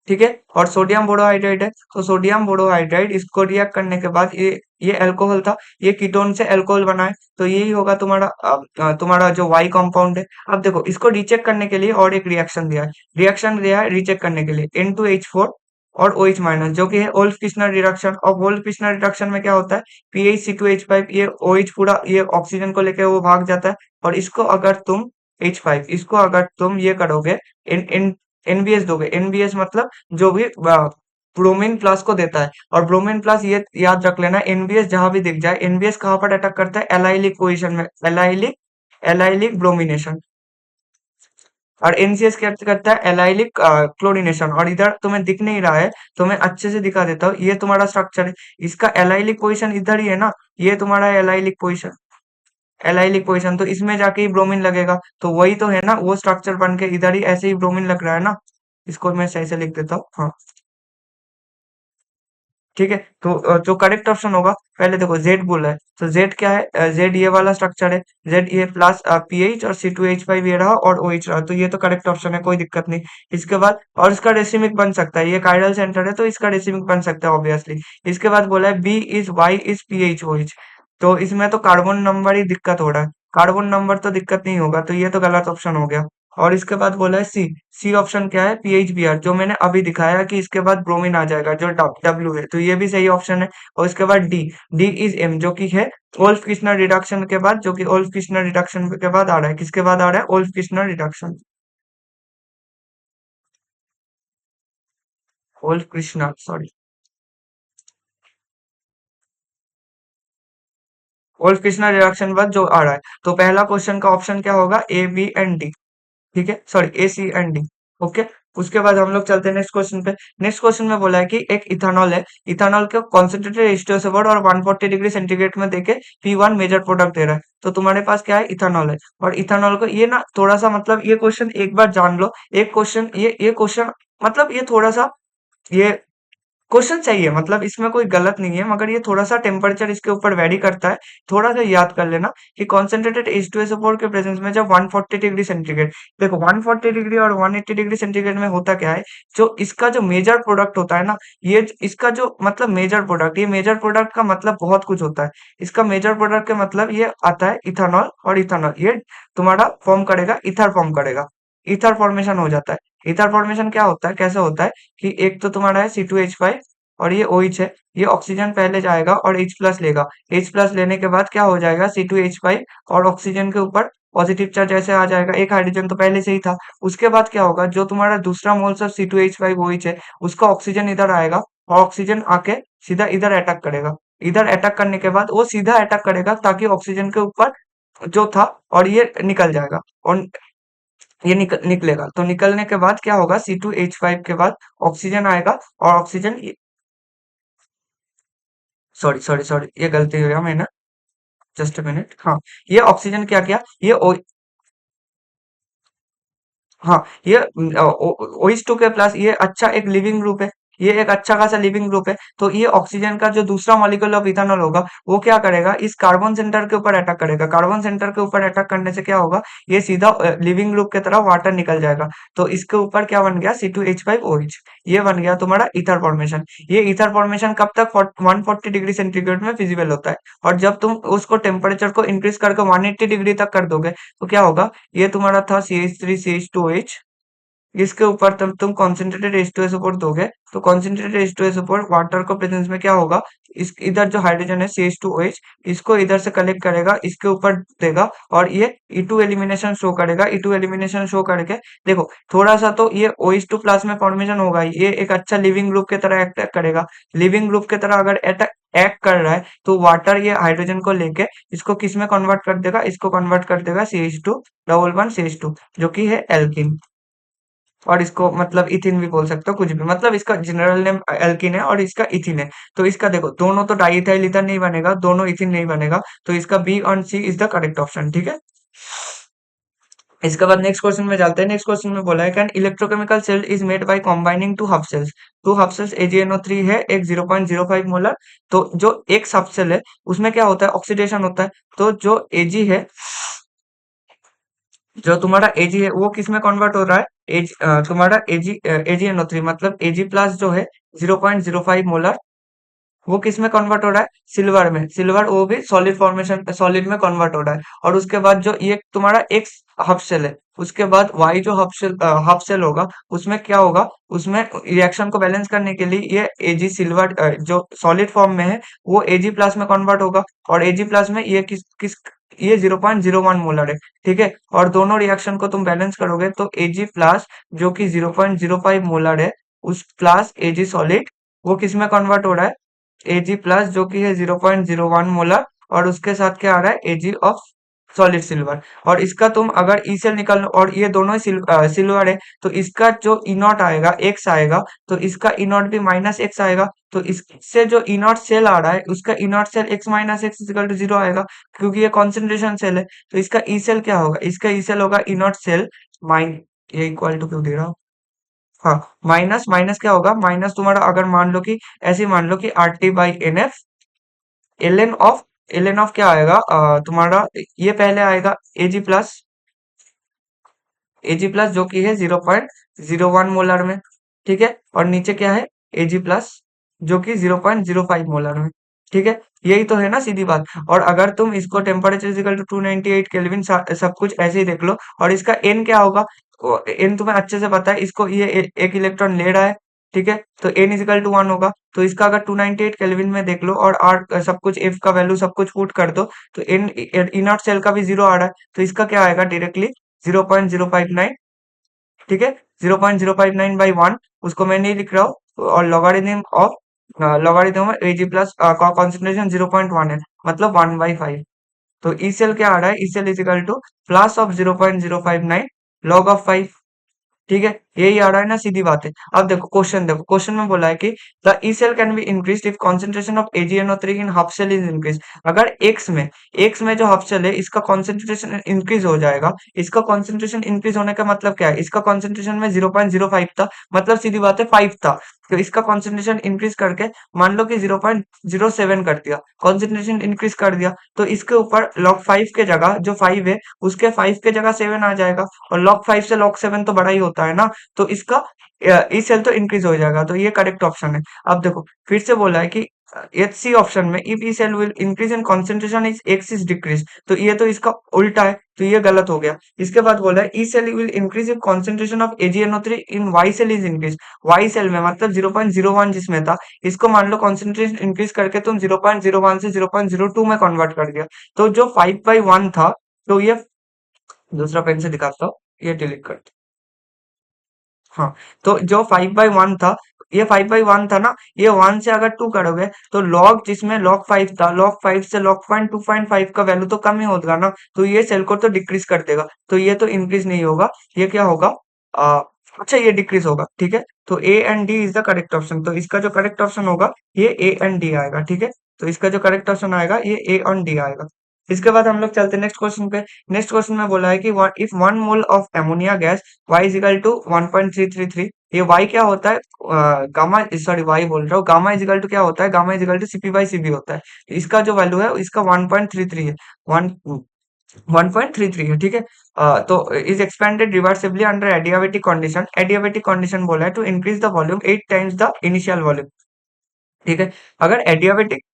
ठीक है। और सोडियम बोरोहाइड्रेट है, तो सोडियम बोरोहाइड्रेट इसको रिएक्ट करने के बाद ये अल्कोहल था, ये कीटोन से अल्कोहल बना है, तो यही होगा तुम्हारा तुम्हारा जो Y कंपाउंड है। अब देखो इसको रीचेक करने के लिए और एक रिएक्शन दिया है रीचेक करने के लिए N2H4 और OH माइनस, जो कि है ओल्फ किस्नर रिडक्शन। और ओल्फ किस्नर रिडक्शन में क्या होता है, PHC2H5, ये OH पूरा ये ऑक्सीजन को लेकर वो भाग जाता है, और इसको अगर तुम H5, इसको अगर तुम ये करोगे, इन एनबीएस दोगे, एनबीएस मतलब जो भी ब्रोमीन प्लस को देता है। और ब्रोमीन प्लस ये याद रख लेना, एनबीएस जहां भी दिख जाए, एनबीएस कहाँ पर अटैक करता है, एलाइलिक पोजीशन में, एलाइलिक एलाइलिक ब्रोमिनेशन। और एनसीएस क्या करता है, एलाइलिक क्लोरीनेशन। और इधर तुम्हें दिख नहीं रहा है तो मैं अच्छे से दिखा देता हूँ, ये तुम्हारा स्ट्रक्चर है, इसका एलाइलिक पोजीशन इधर ही है ना, ये तुम्हारा एलाइलिक पोजीशन, एलाइलिक पोजीशन, तो इसमें जाके ही ब्रोमीन लगेगा, तो वही तो है ना, वो स्ट्रक्चर बन के इधर ही ऐसे ही ब्रोमीन लग रहा है ना। इसको मैं सही से लिख देता हूँ, हाँ ठीक है। तो जो करेक्ट ऑप्शन होगा, पहले देखो जेड बोला है, तो जेड क्या है, जेड ये वाला स्ट्रक्चर है, जेड ये प्लस पीएच और C2H5 ये रहा और OH रहा, तो ये तो करेक्ट ऑप्शन है, कोई दिक्कत नहीं। इसके बाद और इसका रेसिमिक बन सकता है, ये कायरल सेंटर है तो इसका रेसिमिक बन सकता है ऑब्वियसली। इसके बाद बोला है B is Y is PHOH, तो इसमें तो कार्बन नंबर ही दिक्कत हो रहा है, कार्बन नंबर तो दिक्कत नहीं होगा, तो ये तो गलत ऑप्शन हो गया। और इसके बाद बोला है सी, सी ऑप्शन क्या है, PHBr, जो मैंने अभी दिखाया कि इसके बाद ब्रोमीन आ जाएगा जो W है, तो ये भी सही ऑप्शन है। और इसके बाद डी, डी इज एम, जो कि है ओल्फ किस्नर रिडक्शन के बाद, जो कि ओल्फ किस्नर रिडक्शन के बाद आ रहा है, किसके बाद आ रहा है, Wolff Kishner reduction, Wolff Krishna sorry, Wolff Kishner reduction के बाद जो आ रहा है। तो पहला क्वेश्चन का ऑप्शन क्या होगा, A B and D, ठीक है, sorry AC and D, okay. उसके बाद हम लोग चलते हैं नेक्स्ट क्वेश्चन पे। नेक्स्ट क्वेश्चन में बोला है कि एक इथानॉल है, इथानॉल को कॉन्सेंट्रेटेड H2SO से और 140 डिग्री सेंटीग्रेड में देके P1 मेजर प्रोडक्ट दे रहा है। तो तुम्हारे पास क्या है, इथानॉल है, और इथानॉल को ये ना थोड़ा सा, मतलब ये क्वेश्चन एक बार जान लो, एक क्वेश्चन ये क्वेश्चन, मतलब ये थोड़ा सा ये क्वेश्चन सही है, मतलब इसमें कोई गलत नहीं है, मगर ये थोड़ा सा टेम्परेचर इसके ऊपर वेरी करता है। थोड़ा सा याद कर लेना कि कॉन्सेंट्रेटेड H2SO4 के प्रेजेंस में जब 140 डिग्री सेंटीग्रेड, देखो 140 डिग्री और 180 डिग्री सेंटीग्रेड में होता क्या है, जो इसका जो मेजर प्रोडक्ट होता है ना, इसका जो मतलब मेजर प्रोडक्ट, ये मेजर प्रोडक्ट का मतलब बहुत कुछ होता है। इसका मेजर प्रोडक्ट का मतलब ये आता है इथानॉल, और इथानॉल ये तुम्हारा फॉर्म करेगा, ईथर फॉर्म करेगा, ईथर फॉर्मेशन हो जाता है। ईथर फॉर्मेशन क्या होता है, कैसे होता है कि एक तो तुम्हारा है C2H5 और ये OH है, ये ऑक्सीजन पहले जाएगा और H प्लस लेगा, H प्लस लेने के बाद क्या हो जाएगा, C2H5 और ऑक्सीजन के ऊपर पॉजिटिव चार्ज ऐसे आ जाएगा, एक हाइड्रोजन तो पहले से ही था। उसके बाद क्या होगा, जो तुम्हारा दूसरा मोल्स ऑफ C2H5 OH है, उसका ऑक्सीजन इधर आएगा, और ऑक्सीजन आके सीधा इधर अटैक करेगा। इधर अटैक करने के बाद वो सीधा अटैक करेगा ताकि ऑक्सीजन के ऊपर जो था, और ये निकल जाएगा, और ये निकलेगा, तो निकलने के बाद क्या होगा, C2H5 के बाद ऑक्सीजन आएगा, और ऑक्सीजन, सॉरी सॉरी सॉरी, ये गलती हो गया मैंने, जस्ट अ मिनट, हाँ। ये ऑक्सीजन क्या किया, ये हाँ, ये OH2 के प्लस, ये अच्छा एक लिविंग ग्रुप है, ये एक अच्छा खासा लिविंग ग्रुप है, तो ये ऑक्सीजन का जो दूसरा मॉलिक्यूल ऑफ इथानॉल होगा, वो क्या करेगा, इस कार्बन सेंटर के ऊपर अटैक करेगा, कार्बन सेंटर के ऊपर अटैक करने से क्या होगा, ये सीधा लिविंग ग्रुप की तरह वाटर निकल जाएगा, तो इसके ऊपर क्या बन गया, C2H5OH, ये बन गया तुम्हारा ईथर फॉर्मेशन। ये ईथर फॉर्मेशन कब तक, 140 डिग्री सेंटीग्रेड में फिजिबल होता है, और जब तुम उसको टेम्परेचर को इंक्रीज करके 180 डिग्री तक कर दोगे, तो क्या होगा, ये तुम्हारा था CH3CH2OH, इसके ऊपर तब तुम कॉन्सेंट्रेटेड H2SO4 दोगे, तो कॉन्सेंट्रेटेड H2SO4 वाटर को प्रेजेंस में क्या होगा, इस इधर जो हाइड्रोजन है CH2OH, इसको इधर से कलेक्ट करेगा, इसके ऊपर देगा, और ये E2 एलिमिनेशन शो करेगा, E2 एलिमिनेशन शो करके देखो, थोड़ा सा तो ये OH2 प्लस में फॉर्मेशन होगा, ये एक अच्छा लिविंग ग्रुप की तरह एक्ट करेगा। लिविंग ग्रुप की तरह अगर एक्ट कर रहा है, तो वाटर ये हाइड्रोजन को लेके इसको किस में कन्वर्ट कर देगा, इसको कन्वर्ट कर देगा CH2 डबल वन CH2, जो कि है एल्किन। और इसको मतलब इथिन भी बोल सकते हो, कुछ भी, मतलब इसका जनरल नेम एल्किन है और इसका इथिन है। तो इसका देखो दोनों तो डाइइथाइल ईथर नहीं बनेगा, दोनों इथिन नहीं बनेगा, तो इसका बी और सी इज द करेक्ट ऑप्शन, ठीक है। इसके बाद नेक्स्ट क्वेश्चन में जाते हैं। नेक्स्ट क्वेश्चन में बोला है can electrochemical cell is made by combining two half cells AgNO3 है, एक 0.05 मोलर। तो जो एक सब सेल है उसमें क्या होता है, ऑक्सीडेशन होता है। तो जो Ag है, जो तुम्हारा Ag है वो किस में कन्वर्ट हो रहा है, तुम्हारा AgNO3 मतलब Ag प्लस जो है 0.05 मोलर, वो किस में कन्वर्ट हो रहा है, सिल्वर में। सिल्वर वो भी सॉलिड फॉर्मेशन, सॉलिड में कन्वर्ट हो रहा है। और उसके बाद जो ये तुम्हारा एक्स हाफ शेल है, उसके बाद वाई जो हाफ शेल होगा, उसमें क्या होगा, उसमें रिएक्शन को बैलेंस करने के लिए ये एजी सिल्वर जो सॉलिड फॉर्म में है वो एजी प्लस में कन्वर्ट होगा। और एजी प्लस में ये किस किस ये 0.01 मोलर है, ठीक है। और दोनों रिएक्शन को तुम बैलेंस करोगे तो एजी प्लस जो कि 0.05 मोलर है, उस प्लस एजी सॉलिड वो किस में कन्वर्ट हो रहा है, Ag प्लस जो कि है 0.01 मोलर, और उसके साथ क्या आ रहा है, Ag ऑफ सॉलिड सिल्वर। और इसका तुम अगर ई सेल निकाल लो, और ये दोनों ही सिल्वर है, तो इसका जो ई नॉट आएगा एक्स आएगा, तो इसका ई नॉट भी माइनस एक्स आएगा। तो इससे जो ई नॉट सेल आ रहा है उसका E not cell x minus x equal to 0 आएगा, क्योंकि ये कॉन्सेंट्रेशन सेल है। तो इसका ई सेल क्या होगा, इसका ई सेल होगा ई नॉट सेल माइन, ये इक्वल टू क्यों दे रहा हूँ, हाँ, माइनस माइनस क्या होगा, माइनस तुम्हारा अगर मान लो कि ऐसे ही मान लो कि RT/NF, एल एन ऑफ क्या आएगा, तुम्हारा ये पहले आएगा एजी प्लस जो कि है 0.01 मोलर में, ठीक है। और नीचे क्या है, एजी प्लस जो कि 0.05 मोलर में, ठीक है। यही तो है ना सीधी बात। और अगर तुम इसको टेम्परेचर इक्वल टू 298 केल्विन सब कुछ ऐसे ही देख लो, और इसका एन क्या होगा, एन तुम्हें अच्छे से पता है, इसको ये एक इलेक्ट्रॉन ले रहा है, ठीक है। तो एन इजिकल टू 1 होगा। तो इसका अगर 298 केल्विन में देख लो और आर सब कुछ एफ का वैल्यू सब कुछ पुट कर दो, तो एन इनर्ट सेल का भी 0 आ रहा है, तो इसका क्या आएगा डायरेक्टली 0.059, ठीक है। 0.059 बाई 1, उसको मैं नहीं लिख रहा हूँ, और लॉगरिथम एजी प्लस कॉन्सेंट्रेशन 0.1 है, मतलब 1/5। तो ई सेल क्या आ रहा है, E cell is equal to plus of 0.059 log of 5, ठीक है। यही आ रहा है ना, सीधी बात है। अब देखो क्वेश्चन, देखो क्वेश्चन में बोला है कि the E cell can be increase if concentration of AgNO3 in half cell is increase. अगर एक्स में जो हाफ सेल है इसका कॉन्सेंट्रेशन इंक्रीज हो जाएगा। इसका कॉन्सेंट्रेशन इंक्रीज होने का मतलब क्या है, इसका कॉन्सेंट्रेशन में 0.05 था, मतलब सीधी बात है 5 था। तो इसका कॉन्सेंट्रेशन इंक्रीज करके मान लो कि 0.07 कर दिया, कॉन्सेंट्रेशन इंक्रीज कर दिया, तो इसके ऊपर log 5 के जगह जो 5 है उसके 5 के जगह 7 आ जाएगा, और log 5 से log 7 तो बड़ा ही होता है ना। तो इसका ई सेल तो इंक्रीज हो जाएगा, तो ये करेक्ट ऑप्शन है। अब देखो फिर से बोला है कि एच सी ऑप्शन में if E cell will increase in concentration is X is decrease, तो ये तो इसका उल्टा है, तो ये गलत हो गया। इसके बाद बोला है E cell will increase if concentration of AgNO3 in Y cell is increase. Y cell में मतलब 0.01 जिसमें था, इसको मान लो कॉन्सेंट्रेशन इंक्रीज करके तुम 0.01 से 0.02 में कन्वर्ट कर दिया, तो जो 5/1 था, तो ये दूसरा पेन से दिखाता हूँ, ये डिलीट कर, हाँ। तो जो 5/1 था, ये 5/1 था ना, ये 1 से अगर 2 करोगे तो लॉग जिसमें log 5 था, log 5 से log 2.5 का वैल्यू तो कम ही होगा ना, तो ये सेल को तो डिक्रीज कर देगा, तो ये तो इंक्रीज नहीं होगा। ये क्या होगा, आ, अच्छा ये डिक्रीज होगा, ठीक है। तो A and D is the correct option, तो इसका जो करेक्ट ऑप्शन होगा ये ए एंड डी आएगा, ठीक है। तो इसका जो करेक्ट ऑप्शन आएगा ये ए और डी आएगा। इसके बाद हम लोग चलते हैं नेक्स्ट क्वेश्चन पे। नेक्स्ट क्वेश्चन में बोला है कि if 1 mole of ammonia gas y is equal to 1.333, ये y क्या होता है, गामा, सॉरी y बोल रहा हूँ, गामा इज इक्वल टू क्या होता है, gamma is equal to CP/CB होता है। तो इसका जो वैल्यू है इसका 1.33 है, 1.33 है, ठीक है। तो is expanded reversibly under adiabatic condition, adiabatic condition बोला है to increase the volume 8 times the initial volume, ठीक है। अगर एडियाबेटिक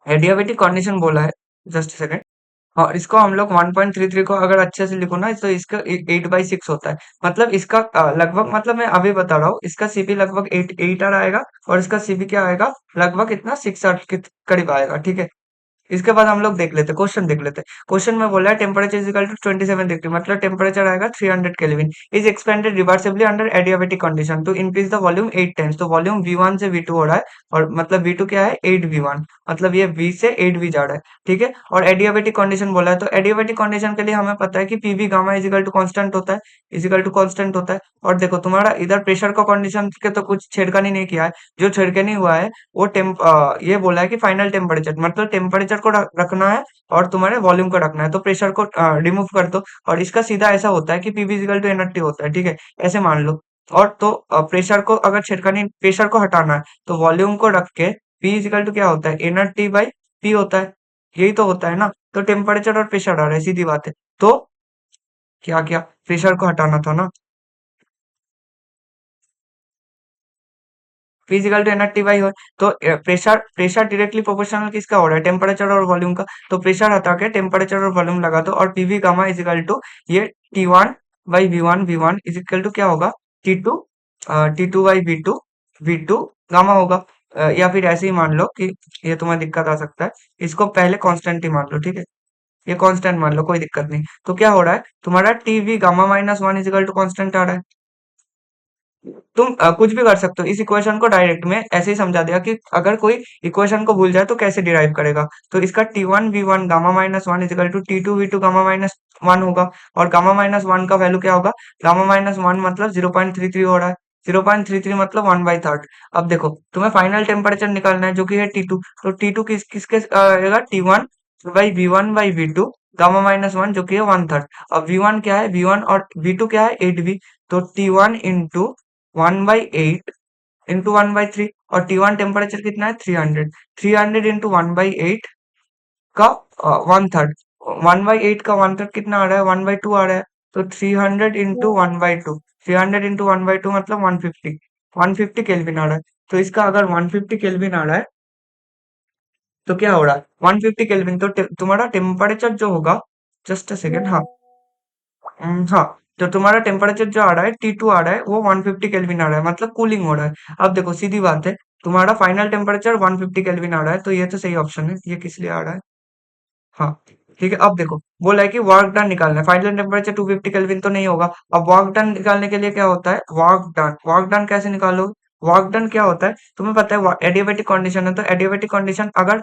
एडियाबेटिक कंडीशन बोला है, जस्ट सेकंड, और इसको हम लोग 1.33 को अगर अच्छे से लिखो ना, तो इसका 8/6 होता है, मतलब इसका लगभग, मतलब मैं अभी बता रहा हूँ, इसका सीपी लगभग 8 आएगा, और इसका सीपी क्या आएगा, लगभग इतना 6 के करीब आएगा, ठीक है। इसके बाद हम लोग देख लेते हैं, क्वेश्चन देख लेते हैं। क्वेश्चन में बोला है temperature is equal to 27 degree, मतलब टेम्परेचर आएगा 300 kelvin, is expanded reversibly under adiabatic condition to increase the volume 8 times. तो वॉल्यूम V1 से V2 हो रहा है, और मतलब V2 क्या है, 8V1, मतलब ये V से 8V जा रहा है, ठीक है। और एडियाबेटिक कंडीशन बोला है, तो एडियाबेटिक कंडीशन के लिए हमें पता है कि PV gamma is equal to constant होता है, इजिकल टू कांस्टेंट होता है। और देखो तुम्हारा इधर प्रेशर का कंडीशन के तो कुछ छेड़खानी नहीं किया है, जो छेड़खानी हुआ है वो ये बोला है कि फाइनल टेम्परेचर, मतलब टेम्परेचर को रखना है और तुम्हारे वॉल्यूम को रखना है, तो प्रेशर को रिमूव कर दो। और इसका सीधा ऐसा होता है कि पीवी इजिकल टू एनआरटी होता है, ठीक है, ऐसे मान लो। और तो प्रेशर को अगर छिड़कानी, प्रेशर को हटाना है तो वॉल्यूम को रख के पी इजिकल टू क्या होता है, एनआरटी बाई पी होता है, यही तो होता है ना। तो टेम्परेचर और प्रेशर आ रहा है, सीधी बात है। तो क्या क्या, प्रेशर को हटाना था ना, फिजिकल टू एनआरटी बाई हो, तो प्रेशर प्रेशर डायरेक्टली प्रोपोर्शनल किसका हो रहा है, टेम्परेचर और वॉल्यूम का। तो प्रेशर हटा के टेम्परेचर और वॉल्यूम लगा दो, और PV gamma is equal to ये T1 by V1 is equal to क्या होगा, T2, T2 by V2 gamma होगा। या फिर ऐसे ही मान लो कि ये तुम्हें दिक्कत आ सकता है, इसको पहले कांस्टेंट ही मान लो, ठीक है, ये कांस्टेंट मान लो, कोई दिक्कत नहीं। तो क्या हो रहा है तुम्हारा TV gamma minus one is equal to constant आ रहा है। तुम कुछ भी कर सकते हो, इस इक्वेशन को डायरेक्ट में ऐसे ही समझा दिया कि अगर कोई इक्वेशन को भूल जाए तो कैसे डिराइव करेगा। तो इसका T1 V1 gamma minus one is equal to T2 V2 gamma minus one होगा। और गामा माइनस वन का वैल्यू क्या होगा, गामा माइनस वन मतलब 0.33 हो रहा है, 0.33 मतलब 1/3। अब देखो तुम्हें फाइनल टेम्परेचर निकालना है जो कि है T2, तो T2 किसके आएगा, T1 by V1 by V2 gamma minus one जो कि है 1/3। अब V1 क्या है, V1 और V2 क्या है, 8V। तो T1 इंटू 1/8 इंटू 1/3, और T1 टेम्परेचर कितना है, 300। 300 इंटू 1/8 का 1/3, 1/8 का 1/3 कितना आ रहा है, 1/2 आ रहा है। तो 300 इंटू 1/2, 300 इंटू 1/2 मतलब 150, 150 केल्विन आ रहा है। तो इसका अगर 150 केल्विन आ रहा है तो क्या हो रहा है, 150 केल्विन, तो तुम्हारा टेम्परेचर जो होगा, जस्ट अ सेकेंड, हाँ, हाँ, तो तुम्हारा टेम्परेचर जो आ रहा है T2 आ रहा है वो 150 केल्विन आ रहा है, मतलब कूलिंग हो रहा है। अब देखो सीधी बात है, तुम्हारा फाइनल टेम्परेचर 150 केल्विन आ रहा है, तो ये तो सही ऑप्शन है, ये किस लिए आ रहा है। हाँ, ठीक है। अब देखो बोला है कि वर्क डन निकालना है, फाइनल टेम्परेचर 250 केल्विन तो नहीं होगा। अब वर्क डन निकालने के लिए क्या होता है, वर्क डन कैसे निकालो, वर्क डन क्या होता है तुम्हें पता है, एडियाबेटिक कंडीशन है, तो एडियाबेटिक कंडीशन अगर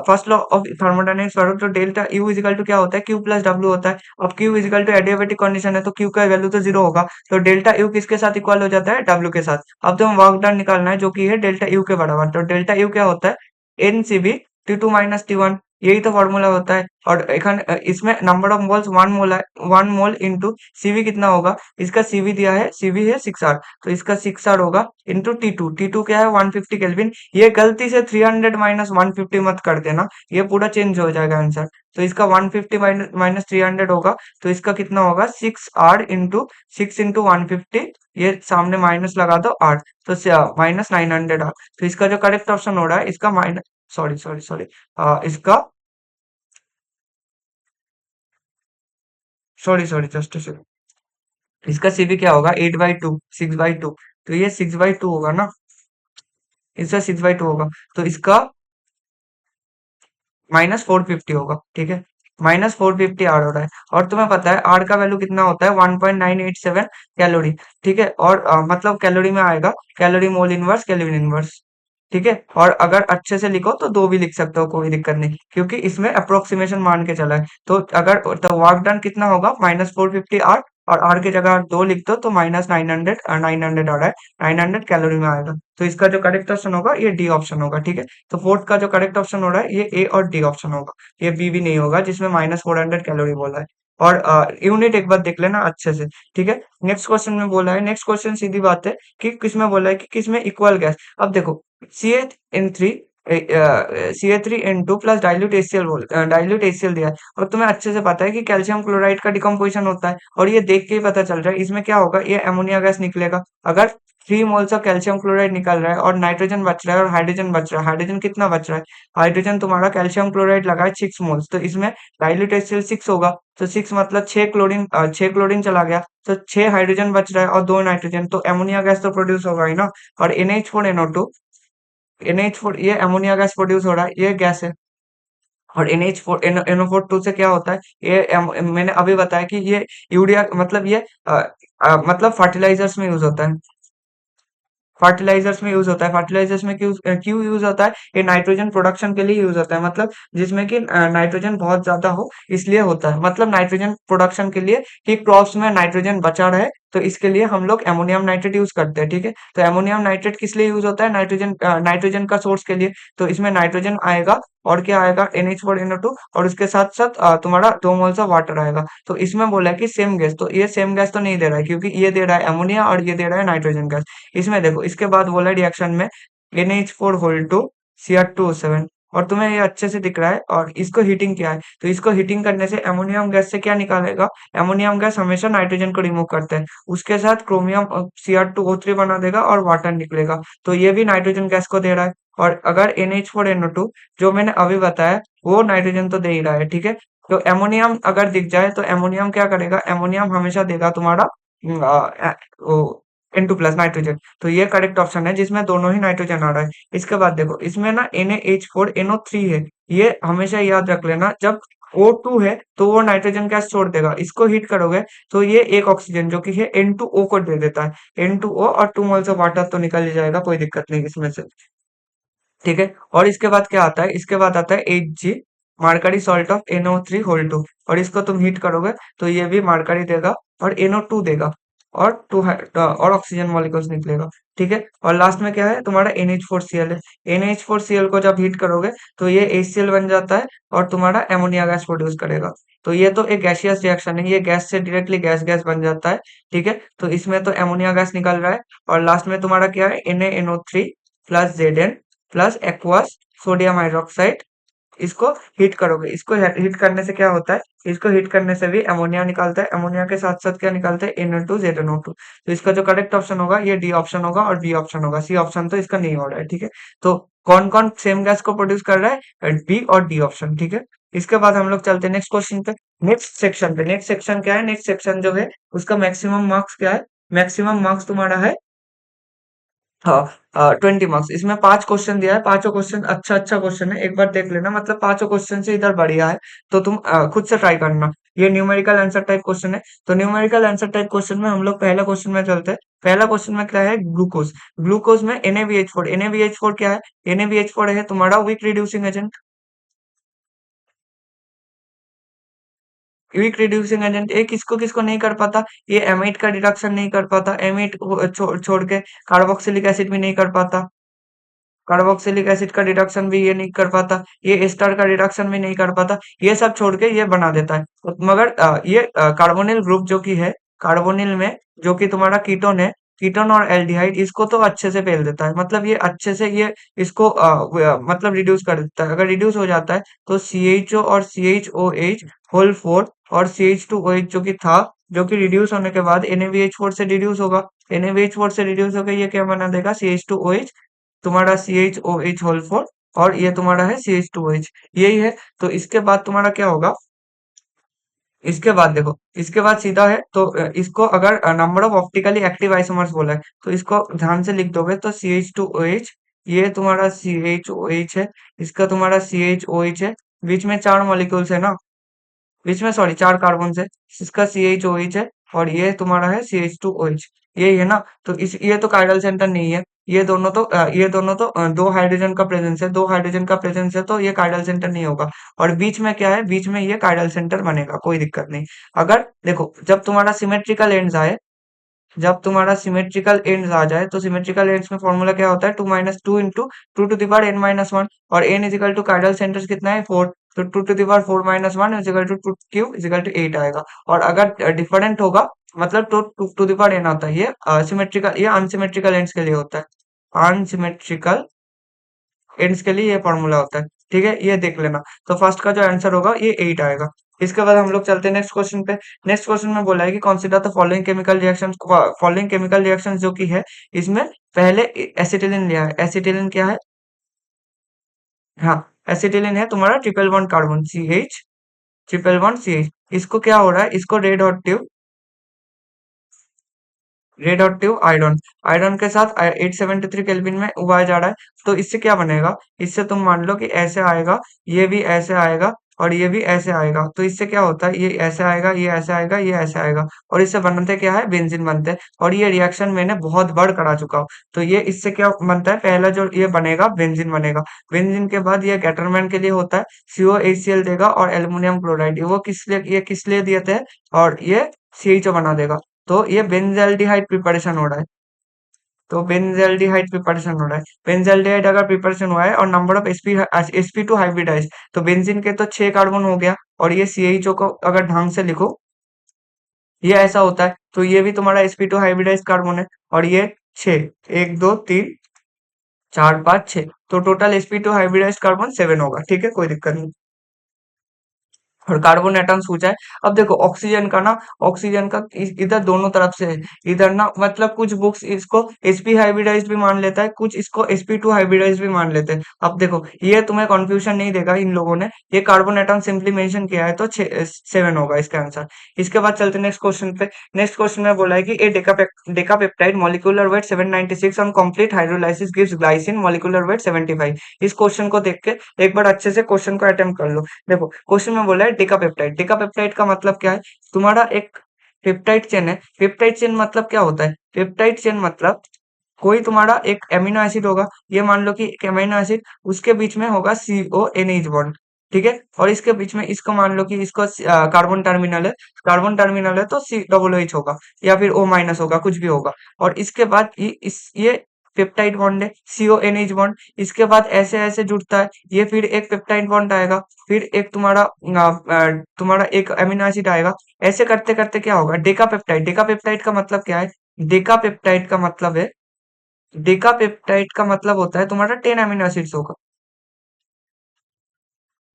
फर्स्ट लॉ ऑफ थर्मोडायनेमिक्स पढ़ो तो डेल्टा यू इजिकल टू क्या होता है, क्यू प्लस डब्ल्यू होता है। अब Q is equal to adiabatic condition है तो क्यू का वैल्यू तो जीरो होगा, तो डेल्टा यू किसके साथ इक्वल हो जाता है, डब्ल्यू के साथ। अब तो हम वर्क डन निकालना है जो कि है डेल्टा यू के बराबर, तो डेल्टा यू क्या होता है, N C B T2 minus T1, यही तो फॉर्मूला होता है। और इसमें नंबर ऑफ मोल्स 1 मोल है, 1 मोल इंटू सीवी कितना होगा, इसका सीवी दिया है, सीवी है 6R, तो इसका 6R होगा इंटू T2, T2 क्या है 150 केल्विन। ये गलती से 300 माइनस 150 मत कर देना, ये पूरा चेंज हो जाएगा आंसर। तो इसका 150 माइनस 300 होगा, तो इसका कितना होगा 6R इंटू 6 इंटू 150, ये सामने माइनस लगा दो 8, तो माइनस 900R। तो इसका जो करेक्ट ऑप्शन हो रहा है, इसका माइनस, सॉरी सॉरी सॉरी, इसका, सॉरी सॉरी जस्ट इसका सीवी क्या होगा, 8/2, 6/2, तो ये 6/2 होगा ना, इसका 6/2 होगा, तो इसका -450 होगा, ठीक है, -450 आर हो रहा है। और तुम्हें पता है आर का वैल्यू कितना होता है, 1.987 कैलोरी, ठीक है। और मतलब कैलोरी में आएगा, calorie mole inverse kelvin inverse, ठीक है। और अगर अच्छे से लिखो तो दो भी लिख सकते हो, कोई दिक्कत नहीं, क्योंकि इसमें अप्रोक्सीमेशन मान के चला है। तो अगर तो वर्क डन कितना होगा, -450 आर, और आर की जगह 2 लिख दो तो -900, 900 आ रहा है, 900 कैलोरी में आएगा। तो इसका जो करेक्ट ऑप्शन होगा ये डी ऑप्शन होगा, ठीक है। तो फोर्थ का जो करेक्ट ऑप्शन हो रहा है ये ए और डी ऑप्शन होगा, ये बी भी नहीं होगा जिसमें -400 कैलोरी बोला है। और यूनिट एक बार देख लेना अच्छे से, ठीक है। नेक्स्ट क्वेश्चन में बोला है, नेक्स्ट क्वेश्चन सीधी बात है कि किसमें बोला है कि किसमें इक्वल गैस। अब देखो CH3 CH3N2 plus dilute HCl, dilute HCl दिया है, और तुम्हें अच्छे से पता है कि कैल्शियम क्लोराइड का डिकम्पोजिशन होता है, और ये देख के ही पता चल रहा है इसमें क्या होगा, ये अमोनिया गैस निकलेगा। अगर 3 मोल्स ऑफ कैल्शियम क्लोराइड निकल रहा है और नाइट्रोजन बच रहा है और हाइड्रोजन बच रहा है, हाइड्रोजन कितना बच रहा है, हाइड्रोजन तुम्हारा कैल्शियम क्लोराइड लगा है 6 मोल्स, तो इसमें डाइल्यूट HCl 6 होगा, तो 6 मतलब 6 क्लोरीन, 6 क्लोरीन चला गया, तो 6 हाइड्रोजन बच रहा है और 2 नाइट्रोजन, तो अमोनिया गैस तो प्रोड्यूस होगा ही ना। और NH4NO2, NH4 ये अमोनिया गैस प्रोड्यूस हो रहा है, ये गैस है। और NH4 NO4 टू से क्या होता है, ये मैंने अभी बताया कि ये यूरिया मतलब ये मतलब फर्टिलाइजर्स में यूज होता है। फर्टिलाइजर्स में यूज होता है। फर्टिलाइजर्स में क्यों क्यों यूज होता है? ये नाइट्रोजन प्रोडक्शन के लिए यूज होता है, मतलब जिसमें कि नाइट्रोजन बहुत ज्यादा हो, इसलिए होता है, मतलब नाइट्रोजन प्रोडक्शन के लिए, कि क्रॉप्स में नाइट्रोजन बचा रहे, तो इसके लिए हम लोग एमोनियम नाइट्रेट यूज करते हैं। ठीक है, तो एमोनियम नाइट्रेट किस लिए यूज होता है? नाइट्रोजन का सोर्स के लिए। तो इसमें नाइट्रोजन आएगा, और क्या आएगा? NH4NO2, और उसके साथ साथ तुम्हारा 2 मोल्स ऑफ वाटर आएगा। तो इसमें बोला है कि सेम गैस, तो ये सेम गैस तो नहीं दे रहा है, क्योंकि ये दे रहा है अमोनिया और ये दे रहा है नाइट्रोजन गैस। इसमें देखो, इसके बाद बोला रिएक्शन में NH4 होल 2 Cr2O7, और तुम्हें ये अच्छे से दिख रहा है, और इसको हीटिंग किया है, तो इसको हीटिंग करने से अमोनियम गैस से क्या निकालेगा? अमोनियम गैस हमेशा नाइट्रोजन को रिमूव करता है, उसके साथ क्रोमियम Cr2O3 बना देगा और वाटर निकलेगा, तो ये भी नाइट्रोजन गैस को दे रहा है। और अगर NH4NO2 जो मैंने अभी बताया, वो नाइट्रोजन तो दे ही रहा है। ठीक है, तो एमोनियम अगर दिख जाए, तो एमोनियम क्या करेगा? एमोनियम हमेशा देगा तुम्हारा N2 प्लस नाइट्रोजन। तो ये करेक्ट ऑप्शन है जिसमें दोनों ही नाइट्रोजन आ रहा है। इसके बाद देखो, इसमें ना NaH4NO3 है, ये हमेशा याद रख लेना। जब O2 है तो वो नाइट्रोजन गैस छोड़ देगा, इसको हीट करोगे तो ये एक ऑक्सीजन जो कि है N2O को दे देता है, N2O, और 2 मोल्स ऑफ वाटर तो निकल ही जाएगा, कोई दिक्कत नहीं इसमें से। ठीक है, और इसके बाद क्या आता है? इसके बाद आता है Hg, mercury salt of NO3 whole 2, और इसको तुम हीट करोगे तो ये भी मार्करी देगा और NO2 देगा, और और ऑक्सीजन मॉलिक्यूल्स निकलेगा। ठीक है, और लास्ट में क्या है? तुम्हारा NH4Cl है। NH4Cl को जब हीट करोगे तो ये HCl बन जाता है, और तुम्हारा एमोनिया गैस प्रोड्यूस करेगा। तो ये तो एक गैसियस रिएक्शन है, ये गैस से डायरेक्टली गैस गैस बन जाता है। ठीक है, तो इसमें तो एमोनिया गैस निकल रहा है, और लास्ट में तुम्हारा क्या है? NaNO3 plus Zn plus aqueous sodium hydroxide, इसको हीट करोगे। इसको हीट करने से क्या होता है? इसको हीट करने से भी अमोनिया निकलता है, अमोनिया के साथ साथ क्या निकलता है? Na2ZNO2। तो इसका जो करेक्ट ऑप्शन होगा, ये डी ऑप्शन होगा और बी ऑप्शन होगा, सी ऑप्शन तो इसका नहीं हो रहा है। ठीक है, तो कौन कौन सेम गैस को प्रोड्यूस कर रहा है? बी और डी ऑप्शन। ठीक है, इसके बाद हम लोग चलते हैं नेक्स्ट क्वेश्चन पे, नेक्स्ट सेक्शन पे। नेक्स्ट सेक्शन क्या है? नेक्स्ट सेक्शन जो है उसका मैक्सिमम मार्क्स क्या है? मैक्सिमम मार्क्स तुम्हारा है, हाँ, 20 मार्क्स। इसमें 5 क्वेश्चन दिया है, पांचों क्वेश्चन अच्छा अच्छा क्वेश्चन है, एक बार देख लेना, मतलब पांचों क्वेश्चन से इधर बढ़िया है, तो तुम खुद से ट्राई करना। ये न्यूमेरिकल आंसर टाइप क्वेश्चन है, तो न्यूमेरिकल आंसर टाइप क्वेश्चन में हम लोग पहला क्वेश्चन में चलते हैं। पहला क्वेश्चन में क्या है? ग्लूकोज। ग्लूकोज में NaBH4, NaBH4 क्या है? NaBH4 है तुम्हारा weak reducing agent. Weak reducing agent, ये किसको किसको नहीं कर पाता? ये एमाइड का रिडक्शन नहीं कर पाता, एमाइड छोड़ के कार्बोक्सिलिक एसिड भी नहीं कर पाता, कार्बोक्सिलिक एसिड का रिडक्शन भी ये नहीं कर पाता, ये एस्टर का रिडक्शन भी नहीं कर पाता, ये सब छोड़ के ये बना देता है। मगर ये कार्बोनिल ग्रुप जो कि है, कार्बोनिल में जो कि तुम्हारा कीटोन है, कीटोन और एल्डिहाइड, इसको तो अच्छे से फेल देता है, मतलब ये अच्छे से ये इसको मतलब रिड्यूस कर देता है। अगर रिड्यूस हो जाता है तो CHO और CHOH होल 4 और CH2OH जो कि था, जो कि रिड्यूस होने के बाद NaBH4 से रिड्यूस होगा, NaBH4 से रिड्यूस होकर ये क्या बना देगा? CH2OH, तुम्हारा CHOH होल 4, और ये तुम्हारा है CH2OH, यही है। तो इसके बाद तुम्हारा क्या होगा? इसके बाद देखो, इसके बाद सीधा है, तो इसको अगर number of optically active isomers बोला है, तो इसको ध्यान से लिख दोगे तो CH2OH, ये तुम्हारा CHOH है, इसका तुम्हारा CHOH है, बीच में 4 मॉलिक्यूल्स है ना, बीच में सॉरी 4 कार्बन है, इसका CHOH है, और ये तुम्हारा है CH2OH, यही है ना। तो इस ये तो काइरल सेंटर नहीं है, ये दोनों तो 2 हाइड्रोजन का प्रेजेंस है, 2 हाइड्रोजन का प्रेजेंस है, तो ये काइरल सेंटर नहीं होगा। और बीच में क्या है? बीच में ये काइरल सेंटर बनेगा, कोई दिक्कत नहीं। अगर देखो, जब तुम्हारा सिमेट्रिकल एंड्स आए, जब तुम्हारा सिमेट्रिकल एंड्स आ जाए, तो सिमेट्रिकल एंड्स में फॉर्मूला क्या होता है? 2 - 2 × 2 टू द पावर n - 1, और n इज इक्वल टू कार्डियल सेंटर कितना है? 4, तो 2 to the power 4 - 1 is equal to 2 is equal to 8 आएगा। और अगर डिफरेंट होगा, मतलब टू द पावर n आता है, ये सिमेट्रिकल, ये अनसिमेट्रिकल एंड्स के लिए होता है, अनसिमेट्रिकल एंड्स के लिए ये फॉर्मूला होता है। ठीक है, ये देख लेना। तो फर्स्ट का जो आंसर होगा ये 8 आएगा। इसके बाद हम लोग चलते हैं नेक्स्ट क्वेश्चन पे। नेक्स्ट क्वेश्चन में बोला है कि consider the following chemical reactions, following chemical reactions जो कि है, इसमें पहले एसिटिलिन लिया है। एसिटिलिन क्या है? हाँ, एसिटिलिन है तुम्हारा triple bond carbon CH, triple bond CH। इसको क्या हो रहा है? इसको red hot tube iron, iron के साथ 873 केल्विन में उगाया जा रहा है। तो इससे क्या बनेगा? इससे तुम मान लो कि ऐसे आएगा, ये भी ऐसे आएगा, और ये भी ऐसे आएगा। तो इससे क्या होता है, ये ऐसे आएगा, ये ऐसे आएगा, ये ऐसे आएगा, और इससे बनते क्या है, बेंजीन बनते हैं। और ये रिएक्शन मैंने बहुत बार करा चुका हूँ। तो ये इससे क्या बनता है, पहला जो ये बनेगा बेंजीन बनेगा। बेंजीन के बाद ये गैटरमैन के लिए होता है, COHCl देगा और एल्युमिनियम क्लोराइड, वो किस लिए, ये किस लिए दिए थे, और ये CHO बना देगा। तो ये बेंजाल्डिहाइड प्रिपरेशन हो रहा है। तो बेंजाल्डिहाइड प्रिपरेशन हो रहा है। बेंजाल्डिहाइड अगर प्रिपरेशन हुआ है और नंबर ऑफ sp2 हाइब्रिडाइज, तो बेंजीन के तो 6 कार्बन हो गया, और ये CHO को अगर ढंग से लिखो, ये ऐसा होता है। तो ये भी तुम्हारा sp2 हाइब्रिडाइज कार्बन है, और ये 6, 1 2 3 4 5 6, तो टोटल sp2 हाइब्रिडाइज कार्बन 7 होगा। ठीक है, कोई दिक्कत नहीं। और कार्बन एटम्स पूछा है। अब देखो ऑक्सीजन का ना, ऑक्सीजन का इधर दोनों तरफ से है। इधर ना मतलब कुछ बुक्स इसको sp हाइब्रिडाइज भी मान लेता है, कुछ इसको sp2 हाइब्रिडाइज भी मान लेते हैं। अब देखो ये तुम्हें कंफ्यूजन नहीं देगा इन लोगों ने, ये कार्बन एटम सिंपली मेंशन किया है, तो 7 होगा इसका आंसर। इसके बाद चलते नेक्स्ट क्वेश्चन पे। नेक्स्ट क्वेश्चन में बोला है कि a decapeptide molecular weight 796 on complete hydrolysis gives glycine molecular weight 75। इस क्वेश्चन को देख के एक बार अच्छे से क्वेश्चन को अटेम्प्ट कर लो। देखो क्वेश्चन में बोला है डिकापेप्टाइड। डिकापेप्टाइड का मतलब क्या है, तुम्हारा एक पेप्टाइड चेन है। पेप्टाइड चेन मतलब क्या होता है, पेप्टाइड चेन मतलब कोई तुम्हारा एक एमिनो एसिड होगा, ये मान लो कि एक एमिनो एसिड, उसके बीच में होगा CONH बॉन्ड। ठीक है, और इसके बीच में इसको मान लो कि इसको कार्बन टर्मिनल है, कार्बन टर्मिनल है तो COOH होगा, या फिर O- होगा, कुछ भी होगा। और इसके बाद ये पेप्टाइड बॉन्ड है, CONH बॉन्ड। इसके बाद ऐसे ऐसे जुड़ता है, ये फिर एक पेप्टाइड बॉन्ड आएगा, फिर एक तुम्हारा एक अमीनो एसिड आएगा। ऐसे करते करते क्या होगा, डेकापेप्टाइड। डेकापेप्टाइड का मतलब क्या है, डेकापेप्टाइड का मतलब है, डेकापेप्टाइड का मतलब होता है तुम्हारा 10 अमीनो एसिड्स होगा।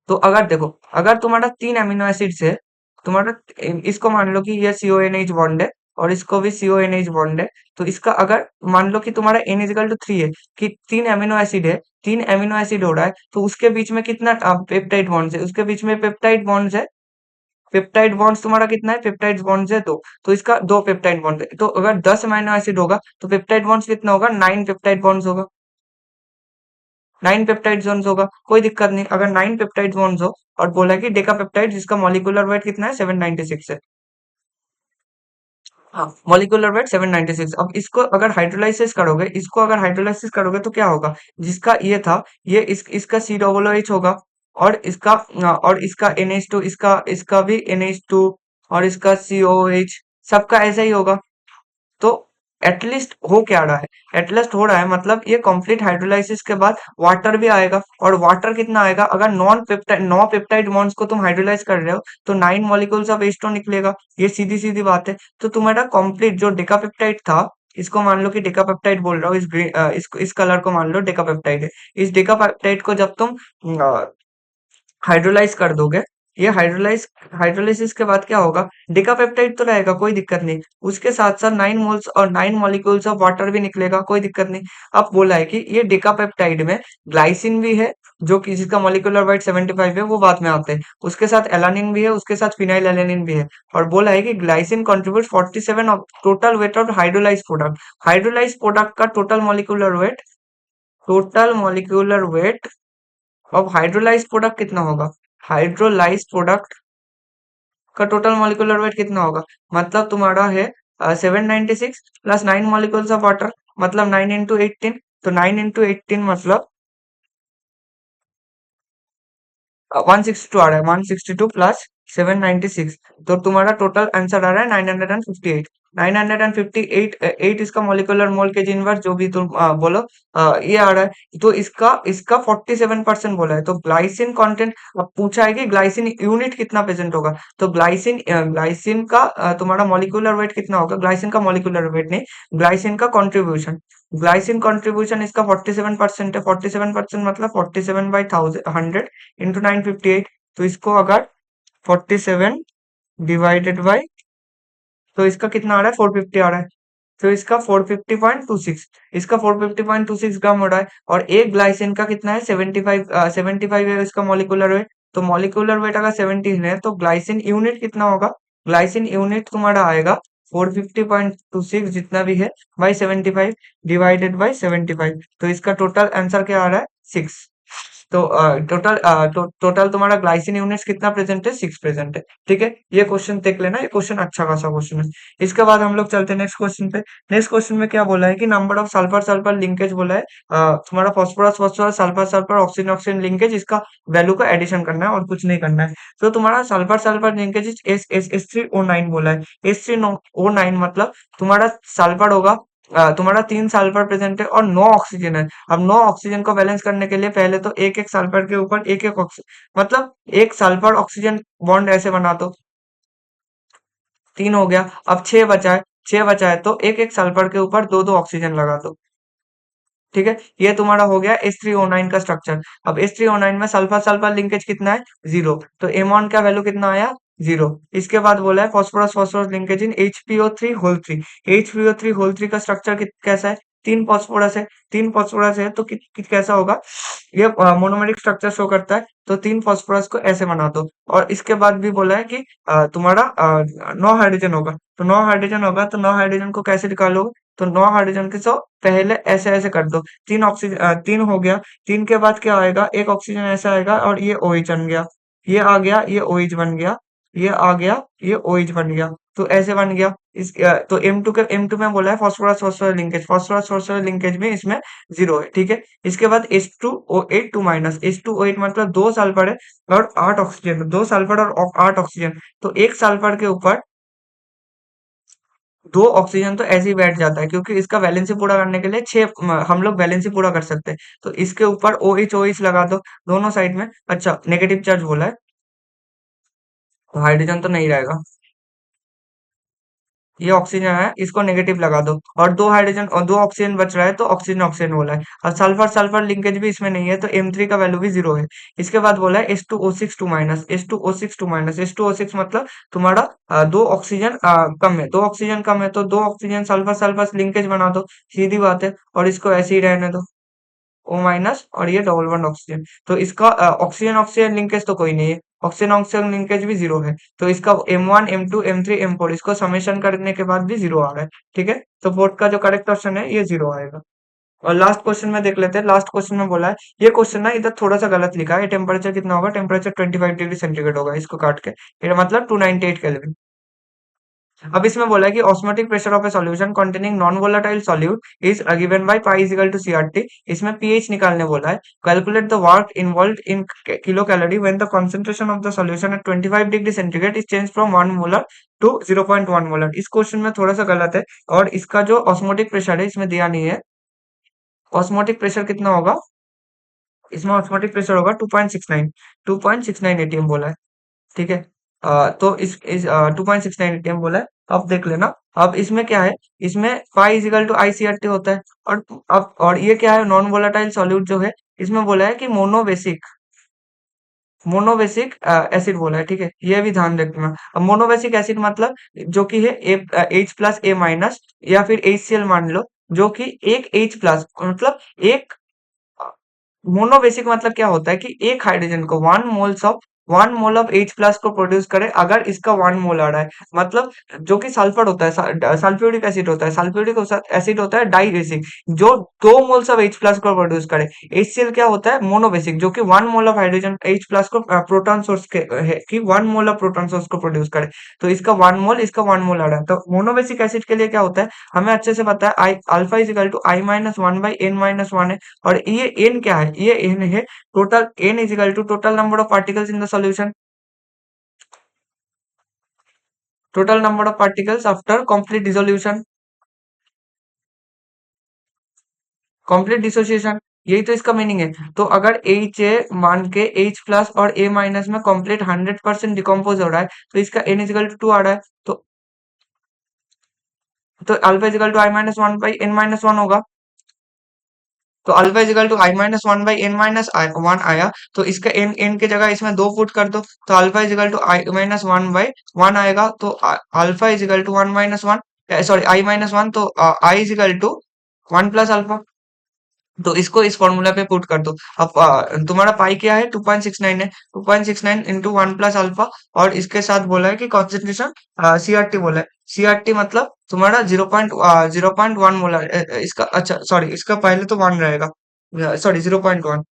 तो अगर देखो, अगर तुम्हारा 3 अमीनो एसिड्स है, तुम्हारा इसको मान लो कि ये CONH बॉन्ड है, और इसको भी CONH बॉन्ड है। तो इसका अगर मान लो कि तुम्हारा N=3 है, कि 3 अमीनो एसिड है, 3 अमीनो एसिड हो रहा है, तो उसके बीच में कितना पेप्टाइड बॉन्ड्स है, उसके बीच में पेप्टाइड बॉन्ड्स है। पेप्टाइड बॉन्ड्स तुम्हारा कितना है, पेप्टाइड बॉन्ड्स है 2, तो इसका 2 पेप्टाइड बॉन्ड है। तो अगर 10 अमीनो एसिड होगा, तो पेप्टाइड बॉन्ड्स कितना होगा, 9 पेप्टाइड बॉन्ड्स होगा। 9 पेप्टाइड होगा, कोई दिक्कत नहीं। अगर 9 पेप्टाइड हो और बोला कि डेकापेप्टाइड जिसका मॉलिक्यूलर वेट कितना है, 796 है। हाँ, मॉलिक्यूलर वेट 796। अब इसको अगर हाइड्रोलाइसिस करोगे, इसको अगर हाइड्रोलाइसिस करोगे तो क्या होगा, जिसका ये था, ये इसका COOH होगा, और इसका NH2, इसका भी NH2, और इसका COOH, सबका ऐसा ही होगा। तो एटलीस्ट हो क्या रहा है, एटलीस्ट हो रहा है मतलब ये कंप्लीट हाइड्रोलाइसिस के बाद वाटर भी आएगा। और वाटर कितना आएगा, अगर 9 पेप्टाइड बॉन्ड्स को तुम हाइड्रोलाइज कर रहे हो, तो 9 मॉलिक्यूल्स ऑफ H2 निकलेगा। ये सीधी सीधी बात है। तो तुम्हारा कंप्लीट जो डेकापेप्टाइड था, इसको मान लो कि डेकापेप्टाइड बोल रहा हूँ, इस कलर को मान लो डेकापेप्टाइड है। इस डेकापेप्टाइड को जब तुम हाइड्रोलाइज कर दोगे, ये हाइड्रोलाइसिस के बाद क्या होगा, डिकापेप्टाइड तो रहेगा, कोई दिक्कत नहीं। उसके साथ साथ 9 मोल्स और 9 मॉलिक्यूल्स ऑफ वाटर भी निकलेगा, कोई दिक्कत नहीं। अब बोला है कि ये डिकापेप्टाइड में ग्लाइसिन भी है, जो कि जिसका मॉलिक्यूलर वेट 75 है, वो बाद में आते हैं। उसके साथ एलानिन भी है, उसके साथ फिनाइल एलानिन भी है। और बोला है कि glycine contribute 47 of total weight of hydrolyse product. Hydrolyse product का टोटल मॉलिक्यूलर वेट अब हाइड्रोलाइज प्रोडक्ट कितना होगा, हाइड्रोलाइज प्रोडक्ट का टोटल मॉलिक्यूलर वेट कितना होगा, मतलब तुम्हारा है 796 प्लस 9 मॉलिक्यूल्स ऑफ वाटर, मतलब 9 into 18। तो 9 into 18 मतलब 162 आ रहा है, 162 प्लस 796, तो तुम्हारा टोटल आंसर आ रहा है 958। 958 एट इसका मॉलिक्यूलर मोल के इनवर्स जो भी तुम बोलो, ये आ रहा है। तो इसका इसका 47% बोला है। तो ग्लाइसिन कंटेंट, अब पूछा है कि ग्लाइसिन यूनिट कितना प्रेजेंट होगा, तो ग्लाइसिन का तुम्हारा मॉलिक्यूलर वेट कितना होगा, ग्लाइसिन का मॉलिक्यूलर वेट नहीं, ग्लाइसिन का कॉन्ट्रीब्यूशन। ग्लाइसिन कॉन्ट्रीब्यूशन इसका 47% है। 47% मतलब 47/100 इंटू 958। तो इसको अगर 47 डिवाइडेड बाय, तो इसका कितना आ रहा है, 450 आ रहा है। तो इसका 450.26, इसका 450.26 ग्राम हो रहा है। और एक ग्लाइसिन का कितना है, 75 है इसका मॉलिक्यूलर वेट। तो मॉलिक्यूलर वेट अगर 17 है, तो ग्लाइसिन यूनिट कितना होगा, ग्लाइसिन यूनिट तुम्हारा आएगा 450.26 जितना भी है, बाई 75 डिवाइडेड बाई 75। तो इसका टोटल आंसर क्या आ रहा है, 6। तो टोटल तुम्हारा ग्लाइसिन यूनिट्स कितना प्रेजेंट है, 6 प्रेजेंट है। ठीक है, ये क्वेश्चन देख लेना, ये क्वेश्चन अच्छा खासा क्वेश्चन है। इसके बाद हम लोग चलते हैं नेक्स्ट क्वेश्चन पे। नेक्स्ट क्वेश्चन में क्या बोला है कि number of sulphur sulphur linkage बोला है। तुम्हारा phosphorus phosphorus sulphur sulphur oxygen oxygen linkage, इसका वैल्यू का एडिशन करना है और कुछ नहीं करना है। तो तुम्हारा सल्फर सल्फर लिंकेज S3O9 बोला है। S3O9 मतलब तुम्हारा सल्फर होगा, तुम्हारा 3 सल्फर प्रेजेंट है और 9 ऑक्सीजन है। अब 9 ऑक्सीजन को बैलेंस करने के लिए पहले तो एक एक सल्फर के ऊपर एक एक मतलब एक सल्फर ऑक्सीजन बॉन्ड ऐसे बना दो, 3 हो गया। अब 6 बचा है, 6 बचा है तो एक एक सल्फर के ऊपर दो दो ऑक्सीजन लगा दो। ठीक है, ये तुम्हारा हो गया H3O9 का स्ट्रक्चर। अब H3O9 में सल्फर सल्फर लिंकेज कितना है, 0। तो एमोन का वैल्यू कितना आया, 0। इसके बाद बोला है फॉस्फोरस फॉस्फोरस लिंकेज इन HPO3 HPO3 का स्ट्रक्चर कैसा है, 3 फॉस्फोरस है। 3 फॉस्फोरस है तो कैसा होगा, ये मोनोमेरिक स्ट्रक्चर शो करता है। तो 3 फॉस्फोरस को ऐसे बना दो। और इसके बाद भी बोला है कि तुम्हारा 9 हाइड्रोजन होगा। तो 9 हाइड्रोजन होगा तो 9 हाइड्रोजन को कैसे निकालोगे, तो 9 हाइड्रोजन के तो पहले ऐसे ऐसे कर दो। 3 ऑक्सीजन, 3 हो गया। 3 के बाद क्या आएगा, एक ऑक्सीजन ऐसा आएगा और ये OH बन गया। ये आ गया, ये OH बन गया। ये आ गया, ये OH बन गया। तो ऐसे बन गया। तो M2 में बोला है phosphorus phosphorus linkage, phosphorus phosphorus linkage में इसमें 0 है। ठीक है, इसके बाद H2O8 H2O8 मतलब 2 सल्फर है और 8 ऑक्सीजन, 2 सल्फर और 8 ऑक्सीजन। तो एक सल्फर के ऊपर 2 ऑक्सीजन तो ऐसे ही बैठ जाता है, क्योंकि इसका वैलेंसी पूरा करने के लिए 6 हम लोग वैलेंसी पूरा कर सकते हैं। तो इसके ऊपर OH OH लगा दो दोनों साइड में। अच्छा, नेगेटिव चार्ज बोला है तो हाइड्रोजन तो नहीं रहेगा। ये ऑक्सीजन है, इसको नेगेटिव लगा दो। और 2 हाइड्रोजन और 2 ऑक्सीजन बच रहा है तो ऑक्सीजन ऑक्सीजन बोला है। और सल्फर सल्फर लिंकेज भी इसमें नहीं है तो M3 का वैल्यू भी 0 है। इसके बाद बोला है H2O6 मतलब तुम्हारा 2 ऑक्सीजन कम है, 2 ऑक्सीजन कम है तो 2 ऑक्सीजन सल्फर सल्फर लिंकेज बना दो, सीधी बात है। और इसको ऐसे ही रहने दो, O- और ये डबल बॉन्ड ऑक्सीजन। तो इसका ऑक्सीजन ऑक्सीजन लिंकेज तो कोई नहीं है, ऑक्सीजन ऑक्सीजन लिंकेज भी 0 है। तो इसका M1 M2 M3 M4 इसको समेशन करने के बाद भी 0 आ रहा है। ठीक है, तो फोर्थ का जो करेक्ट ऑप्शन है ये 0 आएगा। और लास्ट क्वेश्चन में देख लेते हैं। लास्ट क्वेश्चन में बोला है, ये क्वेश्चन ना इधर थोड़ा सा गलत लिखा है। टेम्परेचर कितना होगा, टेम्परेचर 25 डिग्री सेंटीग्रेड होगा, इसको काट के ये मतलब 298 केल्विन। अब इसमें बोला है कि osmotic pressure of a solution containing non volatile solute is given by pi is equal to CRT। इसमें पीएच निकालने बोला है। Calculate the work involve in kilo calorie when the concentration of the solution at 25 degree centigrade is change from 1 molar to 0.1 molar. इस क्वेश्चन में थोड़ा सा गलत है और इसका जो ऑस्मोटिक प्रेशर है इसमें दिया नहीं है। ऑस्मोटिक प्रेशर कितना होगा, इसमें ऑस्मोटिक प्रेशर होगा 2.69 एटीएम बोला है। ठीक है, तो इस 2.69 एटीएम बोला है। अब देख लेना। अब इसमें क्या है, इसमें पाई इजिकल टू ICRT होता है। और अब और ये क्या है, नॉन वोलेटाइल सॉल्यूट जो है, इसमें बोला है कि मोनोबेसिक एसिड बोला है। ठीक है, ये भी ध्यान रखना। अब मोनोबेसिक एसिड मतलब जो कि है H+A- या फिर HCl मान लो, जो कि एक H+ मतलब एक मोनोबेसिक मतलब क्या होता है कि एक हाइड्रोजन को 1 मोल ऑफ H+ को प्रोड्यूस करे अगर इसका 1 मोल आ रहा है। मतलब जो कि सल्फर होता है, सल्फ्यूरिक एसिड होता है, सल्फ्यूरिक एसिड होता है डाइबेसिक, जो 2 मोल्स ऑफ H+ को प्रोड्यूस करे। HCl क्या होता है, मोनोबेसिक, जो कि 1 मोल ऑफ हाइड्रोजन H+ को प्रोटॉन सोर्स के है कि 1 मोल ऑफ प्रोटॉन सोर्स को प्रोड्यूस करे। तो इसका 1 मोल, इसका 1 मोल आ रहा है। तो मोनोबेसिक एसिड के लिए क्या होता है, हमें अच्छे से पता है, I alpha is equal to I-1/N-1 है। और ये n क्या है, ये n है total, n is equal to total number of particles in the solution, total number of particles after complete dissolution, complete dissociation. यही तो इसका मीनिंग है। तो अगर H मान के H+ और A- में कंप्लीट 100% डिकम्पोज हो रहा है तो इसका n इज इक्वल टू 2 आ रहा है। तो alpha is equal to I-1/N-1 होगा। तो alpha is equal to I-1/N-1 आया। तो इसका n की जगह इसमें 2 पुट कर दो। तो alpha is equal to I-1/1 आएगा। तो alpha is equal to 1-1, sorry I-1, तो I is equal to 1 + alpha. तो इसको इस फॉर्मूला पे पुट कर दो। अब तुम्हारा पाई क्या है, 2.69 है। 2.69 इंटू 1 + अल्फा। और इसके साथ बोला है कि कॉन्सेंट्रेशन CRT बोला है। CRT मतलब तुम्हारा 0.1 मोलर, इसका अच्छा सॉरी, इसका पहले तो 1 रहेगा, सॉरी 0.1।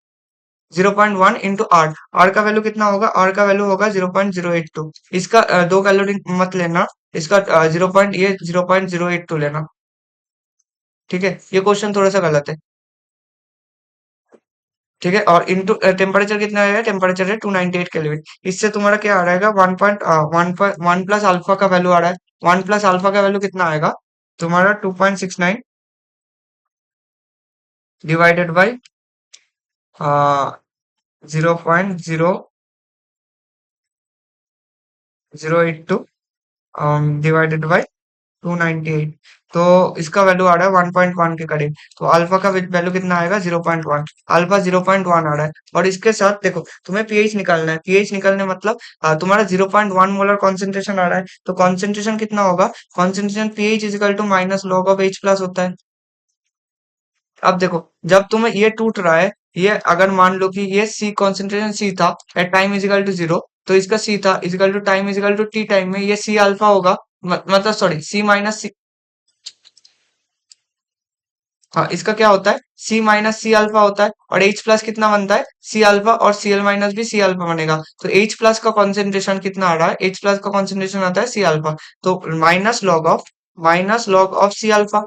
0.1 into R. आर का वैल्यू कितना होगा? आर का वैल्यू होगा 0.082। इसका 2 कैलोरी मत लेना, इसका 0.082 लेना। ठीक है, ये क्वेश्चन थोड़ा सा गलत है। ठीक है, और इंटू टेम्परेचर कितना आएगा? टेम्परेचर है 298 केल्विन। इससे तुम्हारा क्या आ रहेगा? 1 प्लस अल्फा का वैल्यू आ रहा है। 1 प्लस अल्फा का वैल्यू कितना आएगा तुम्हारा? 2.69 डिवाइडेड बाई 0.0082 डिवाइडेड बाई 298। तो इसका वैल्यू आ रहा है 1.1 के करीब। तो अल्फा का वैल्यू कितना आएगा? 0.1। अल्फा 0.1 आ रहा है। और इसके साथ देखो, तुम्हें पीएच निकालना है। पीएच निकालने मतलब तुम्हारा 0.1 मोलर कॉन्सेंट्रेशन आ रहा है, तो कॉन्सेंट्रेशन कितना होगा? Concentration pH is equal to minus log of H plus होता है। अब देखो, जब तुम्हें ये टूट रहा है, ये अगर मान लो कि ये सी कॉन्सेंट्रेशन सी था at time is equal to 0, तो इसका सी था is equal to time is equal to T time में ये सी अल्फा होगा। मतलब सॉरी, सी माइनस सी। हाँ, इसका क्या होता है? सी माइनस सी अल्फा होता है। और एच प्लस कितना बनता है? सी अल्फा, और सी एल माइनस भी सी अल्फा बनेगा। तो एच प्लस का कॉन्सेंट्रेशन कितना आ रहा है? एच प्लस का कॉन्सेंट्रेशन आता है सी अल्फा। तो minus log of C alpha.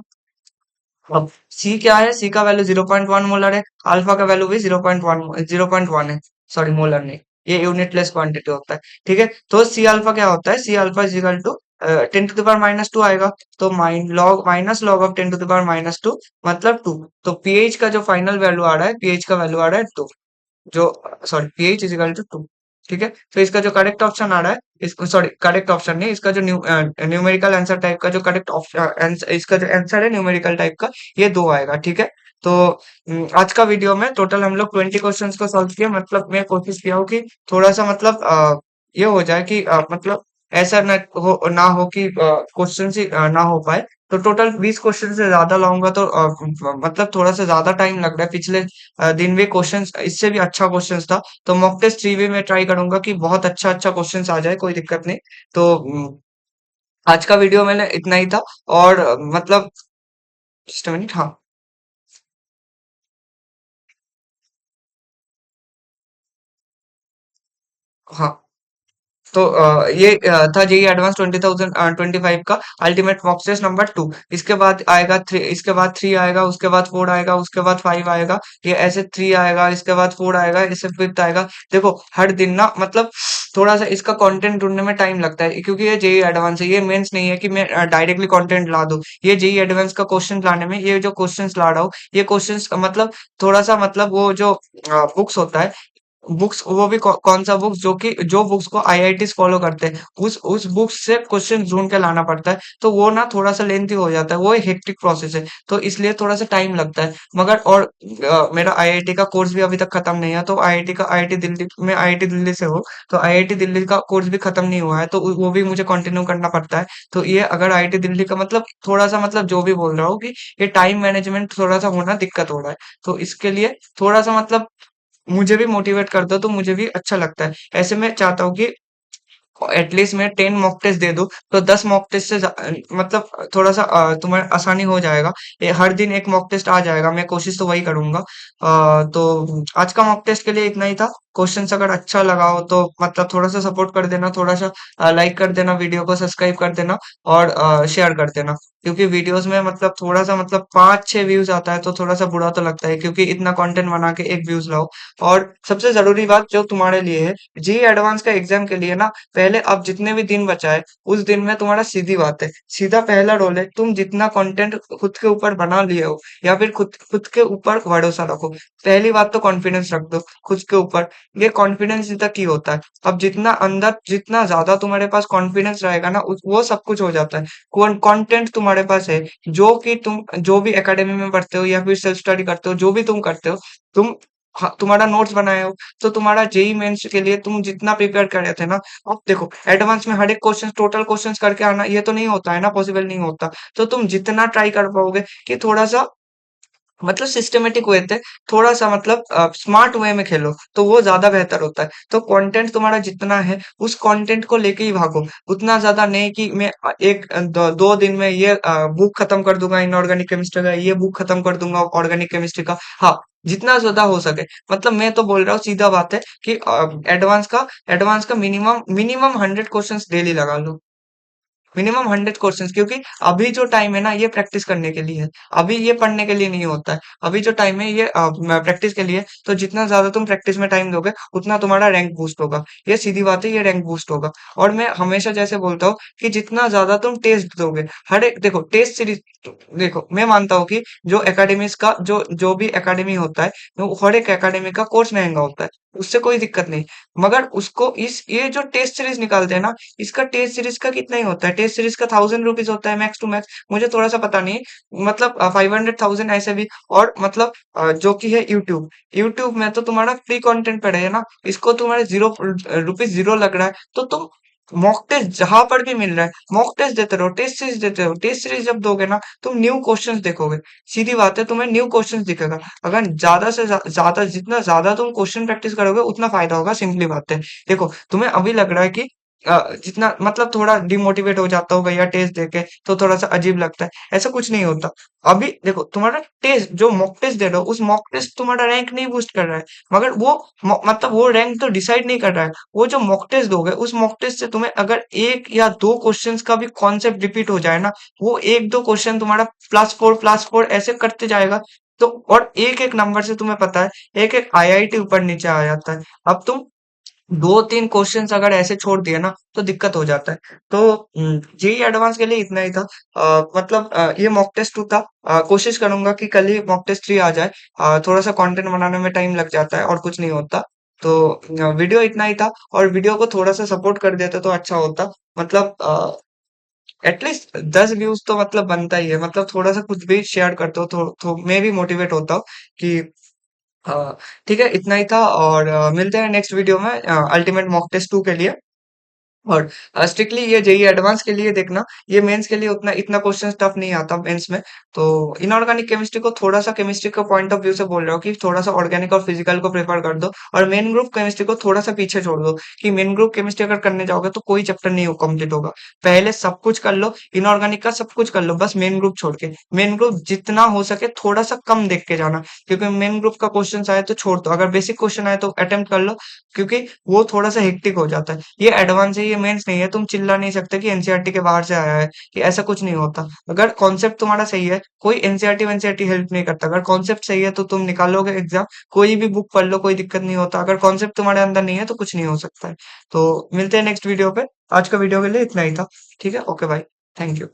अब सी क्या है? सी का वैल्यू 0.1 मोलर है। अल्फा का वैल्यू भी 0.1 है। सॉरी, मोलर नहीं, ये यूनिटलेस क्वांटिटी होता है। ठीक है, तो सी अल्फा क्या होता है? C alpha is equal to 10 to the power -2 आएगा। तो minus log of 10 to the power -2 मतलब 2। तो पीएच का जो फाइनल वैल्यू आ रहा है, पीएच का वैल्यू आ रहा है 2। जो sorry, pH is equal to 2। ठीक है, तो इसका जो करेक्ट ऑप्शन आ रहा है, इसको सॉरी करेक्ट ऑप्शन नहीं, इसका जो न्यूमेरिकल आंसर टाइप का जो करेक्ट ऑप्शन, इसका जो आंसर है न्यूमेरिकल टाइप का, ये 2 आएगा। ठीक है, तो आज का वीडियो में टोटल हम लोग 20 क्वेश्चंस को सॉल्व किया। मतलब मैं कोशिश किया हूँ कि थोड़ा सा मतलब ये हो जाए कि मतलब ऐसा ना हो कि क्वेश्चन ही ना हो पाए। तो टोटल 20 क्वेश्चन से ज्यादा लाऊंगा तो मतलब थोड़ा सा ज्यादा टाइम लग रहा है। पिछले दिन भी क्वेश्चंस इससे भी अच्छा क्वेश्चंस था। तो मॉक टेस्ट 3 भी मैं ट्राई करूंगा कि बहुत अच्छा अच्छा क्वेश्चंस आ जाए, कोई दिक्कत नहीं। तो आज का वीडियो मैंने इतना ही था। और मतलब जस्ट मिनट, हाँ। हाँ, तो ये था जेई एडवांस 2025 का अल्टीमेट मॉक टेस्ट नंबर 2। इसके बाद आएगा 3, इसके बाद 3 आएगा, उसके बाद 4 आएगा, उसके बाद 5 आएगा। ये ऐसे 3 आएगा, इसके बाद 4 आएगा, इससे 5th आएगा। देखो, हर दिन ना मतलब थोड़ा सा इसका कंटेंट ढूंढने में टाइम लगता है, क्योंकि ये जेई एडवांस है। ये मेंस नहीं है कि मैं डायरेक्टली कंटेंट ला दूं। ये जेई एडवांस का क्वेश्चन लाने में, ये जो क्वेश्चंस ला रहा हूँ, ये क्वेश्चंस मतलब थोड़ा सा मतलब वो जो बुक्स होता है, बुक्स वो भी कौन सा बुक्स, जो कि जो बुक्स को आईआईटीज फॉलो करते हैं, उस बुक्स से क्वेश्चन ढूंढ के लाना पड़ता है। तो वो ना थोड़ा सा लेंथी हो जाता है, वो एक हेक्टिक प्रोसेस है। तो इसलिए थोड़ा सा टाइम लगता है। मगर और मेरा आईआईटी का कोर्स भी अभी तक खत्म नहीं है। तो आईआईटी दिल्ली में, आईआईटी दिल्ली से हो, तो आईआईटी दिल्ली का कोर्स भी खत्म नहीं हुआ है, तो वो भी मुझे कंटिन्यू करना पड़ता है। तो ये अगर आईआईटी दिल्ली का मतलब थोड़ा सा मतलब जो भी बोल रहा हूँ कि ये टाइम मैनेजमेंट थोड़ा सा होना दिक्कत हो रहा है। तो इसके लिए थोड़ा सा मतलब मुझे भी मोटिवेट करता हो तो मुझे भी अच्छा लगता है। ऐसे मैं चाहता हूँ कि एटलीस्ट मैं 10 मॉक टेस्ट दे दूं, तो 10 मॉक टेस्ट से मतलब थोड़ा सा तुम्हें आसानी हो जाएगा। हर दिन एक मॉक टेस्ट आ जाएगा, मैं कोशिश तो वही करूंगा। तो आज का मॉक टेस्ट के लिए इतना ही था। क्वेश्चंस अगर अच्छा लगा हो तो मतलब थोड़ा सा सपोर्ट कर देना, थोड़ा सा लाइक कर देना, वीडियो को सब्सक्राइब कर देना, और शेयर कर देना। क्योंकि वीडियोस में मतलब थोड़ा सा मतलब 5-6 व्यूज आता है तो थोड़ा सा बुरा तो लगता है, क्योंकि इतना कंटेंट बना के 1 व्यूज लाओ। और सबसे जरूरी बात जो तुम्हारे लिए है, जी एडवांस का एग्जाम के लिए ना, पहले अब जितने भी दिन बचा है, उस दिन में तुम्हारा सीधी बात है, सीधा पहला रोल है, तुम जितना कंटेंट खुद के ऊपर बना लिए हो, या फिर खुद खुद के ऊपर भरोसा रखो। पहली बात तो कॉन्फिडेंस रख दो खुद के ऊपर। ये कॉन्फिडेंस तक ही होता है। अब जितना अंदर, जितना ज्यादा तुम्हारे पास कॉन्फिडेंस रहेगा ना, वो सब कुछ हो जाता है। कंटेंट तुम्हारे पास है, जो कि तुम जो भी एकेडमी में पढ़ते हो या फिर सेल्फ स्टडी करते हो, जो भी तुम करते हो, तुम हाँ, तुम्हारा नोट्स बनाए हो, तो तुम्हारा जेई मेंस के लिए तुम जितना प्रिपेयर कर रहे थे ना, अब देखो एडवांस में हर एक क्वेश्चन, टोटल क्वेश्चंस करके आना, ये तो नहीं होता है ना, पॉसिबल नहीं होता। तो तुम जितना ट्राई कर पाओगे कि थोड़ा सा मतलब सिस्टमेटिक वे थे, थोड़ा सा मतलब स्मार्ट वे में खेलो, तो वो ज्यादा बेहतर होता है। तो कंटेंट तुम्हारा जितना है, उस कंटेंट को लेके ही भागो। उतना ज्यादा नहीं कि मैं 1-2 दिन में ये बुक खत्म कर दूंगा इनऑर्गेनिक केमिस्ट्री का, ये बुक खत्म कर दूंगा ऑर्गेनिक केमिस्ट्री का। हाँ, जितना ज्यादा हो सके। मतलब मैं तो बोल रहा हूँ, सीधा बात है कि एडवांस का मिनिमम मिनिमम 100 क्वेश्चंस डेली लगा लो। मिनिमम 100 क्वेश्चंस, क्योंकि अभी जो टाइम है ना ये प्रैक्टिस करने के लिए है। अभी ये पढ़ने के लिए नहीं होता है। अभी जो टाइम है ये प्रैक्टिस के लिए है। तो जितना ज्यादा तुम प्रैक्टिस में टाइम दोगे उतना तुम्हारा रैंक बूस्ट होगा। ये सीधी बात है, ये रैंक बूस्ट होगा। और मैं हमेशा जैसे बोलता हूँ कि जितना ज्यादा तुम टेस्ट दोगे, हर एक देखो टेस्ट सीरीज, देखो मैं मानता हूँ कि जो एकेडमिक्स का जो जो भी एकेडमी होता है, वो हर एक एकेडमी का कोर्स महंगा होता है, उससे कोई दिक्कत नहीं। मगर उसको इस ये जो टेस्ट सीरीज निकालते हैं ना, इसका टेस्ट सीरीज का कितना ही होता है, टेस्ट सीरीज का 1000 रुपीज होता है मैक्स टू मैक्स, मुझे थोड़ा सा पता नहीं। मतलब 500,000 ऐसे भी। और मतलब जो कि है यूट्यूब, यूट्यूब में तो तुम्हारा फ्री कंटेंट पड़ेगा ना, इसको तुम्हारे 0 रुपीज 0 लग रहा है, तो तुम मॉक टेस्ट जहां पर भी मिल रहा है मॉक टेस्ट देते रहो, टेस्ट सीरीज देते रहो। टेस्ट सीरीज जब दोगे ना, तुम न्यू क्वेश्चंस देखोगे। सीधी बात है, तुम्हें न्यू क्वेश्चंस दिखेगा। अगर ज्यादा से ज्यादा, जितना ज्यादा तुम क्वेश्चन प्रैक्टिस करोगे उतना फायदा होगा, सिंपली बात है। देखो तुम्हें अभी लग रहा है कि जितना मतलब थोड़ा डिमोटिवेट हो जाता होगा या टेस्ट देके, तो थोड़ा सा अजीब लगता है, ऐसा कुछ नहीं होता। अभी देखो तुम्हारा टेस्ट जो मॉक टेस्ट दे रहे हो, उस मॉक टेस्ट तुम्हारा रैंक नहीं बूस्ट कर रहा है, मगर वो मतलब वो रैंक तो डिसाइड नहीं कर रहा है। वो जो मॉक टेस्ट दोगे, उस मॉक टेस्ट से तुम्हें अगर एक या दो क्वेश्चंस का भी कॉन्सेप्ट रिपीट हो जाए ना, वो एक दो क्वेश्चन तुम्हारा +4 ऐसे करते जाएगा। तो और एक एक नंबर से तुम्हें पता है, एक एक आईआईटी ऊपर नीचे आ जाता है। अब तुम दो तीन क्वेश्चंस अगर ऐसे छोड़ दिए ना, तो दिक्कत हो जाता है। तो जेई एडवांस के लिए इतना ही था। मतलब ये मॉक टेस्ट 2 था। कोशिश करूंगा कि कल ही मॉक टेस्ट 3 आ जाए। थोड़ा सा कंटेंट बनाने में टाइम लग जाता है और कुछ नहीं होता। तो वीडियो इतना ही था, और वीडियो को थोड़ा सा सपोर्ट कर देते तो अच्छा होता। मतलब एटलीस्ट 10 व्यूज तो मतलब बनता ही है। मतलब थोड़ा सा कुछ भी शेयर करते हो तो मैं भी मोटिवेट होता हूँ कि ठीक है। इतना ही था, और मिलते हैं नेक्स्ट वीडियो में अल्टीमेट मॉक टेस्ट 2 के लिए। और स्ट्रिक्टली ये जेई एडवांस के लिए देखना, ये मेंस के लिए उतना इतना क्वेश्चन टफ नहीं आता मेंस में। तो इनऑर्गेनिक केमिस्ट्री को थोड़ा सा, केमिस्ट्री का पॉइंट ऑफ व्यू से बोल रहा हूँ कि थोड़ा सा ऑर्गेनिक और फिजिकल को प्रेफर कर दो, और मेन ग्रुप केमिस्ट्री को थोड़ा सा पीछे छोड़ दो। कि मेन ग्रुप केमिस्ट्री अगर करने जाओगे तो कोई चैप्टर नहीं कंप्लीट होगा। पहले सब कुछ कर लो, इनऑर्गेनिक का सब कुछ कर लो, बस मेन ग्रुप छोड़ के। मेन ग्रुप जितना हो सके थोड़ा सा कम देख के जाना, क्योंकि मेन ग्रुप का क्वेश्चन आए तो छोड़ दो, अगर बेसिक क्वेश्चन आए तो अटेम्प्ट कर लो, क्योंकि वो थोड़ा सा हेक्टिक हो जाता है। ये एडवांस है, ये मेंस नहीं है। तुम चिल्ला नहीं सकते कि एनसीईआरटी के बाहर से आया है, कि ऐसा कुछ नहीं होता। अगर कॉन्सेप्ट तुम्हारा सही है, कोई एनसीईआरटी वेनसीईआरटी हेल्प नहीं करता। अगर कॉन्सेप्ट सही है तो तुम निकालोगे एग्जाम, कोई भी बुक पढ़ लो, कोई दिक्कत नहीं होता। अगर कॉन्सेप्ट तुम्हारे अंदर नहीं है तो कुछ नहीं हो सकता है। तो मिलते हैं नेक्स्ट वीडियो पे। आज का वीडियो के लिए इतना ही था। ठीक है, ओके भाई, थैंक यू।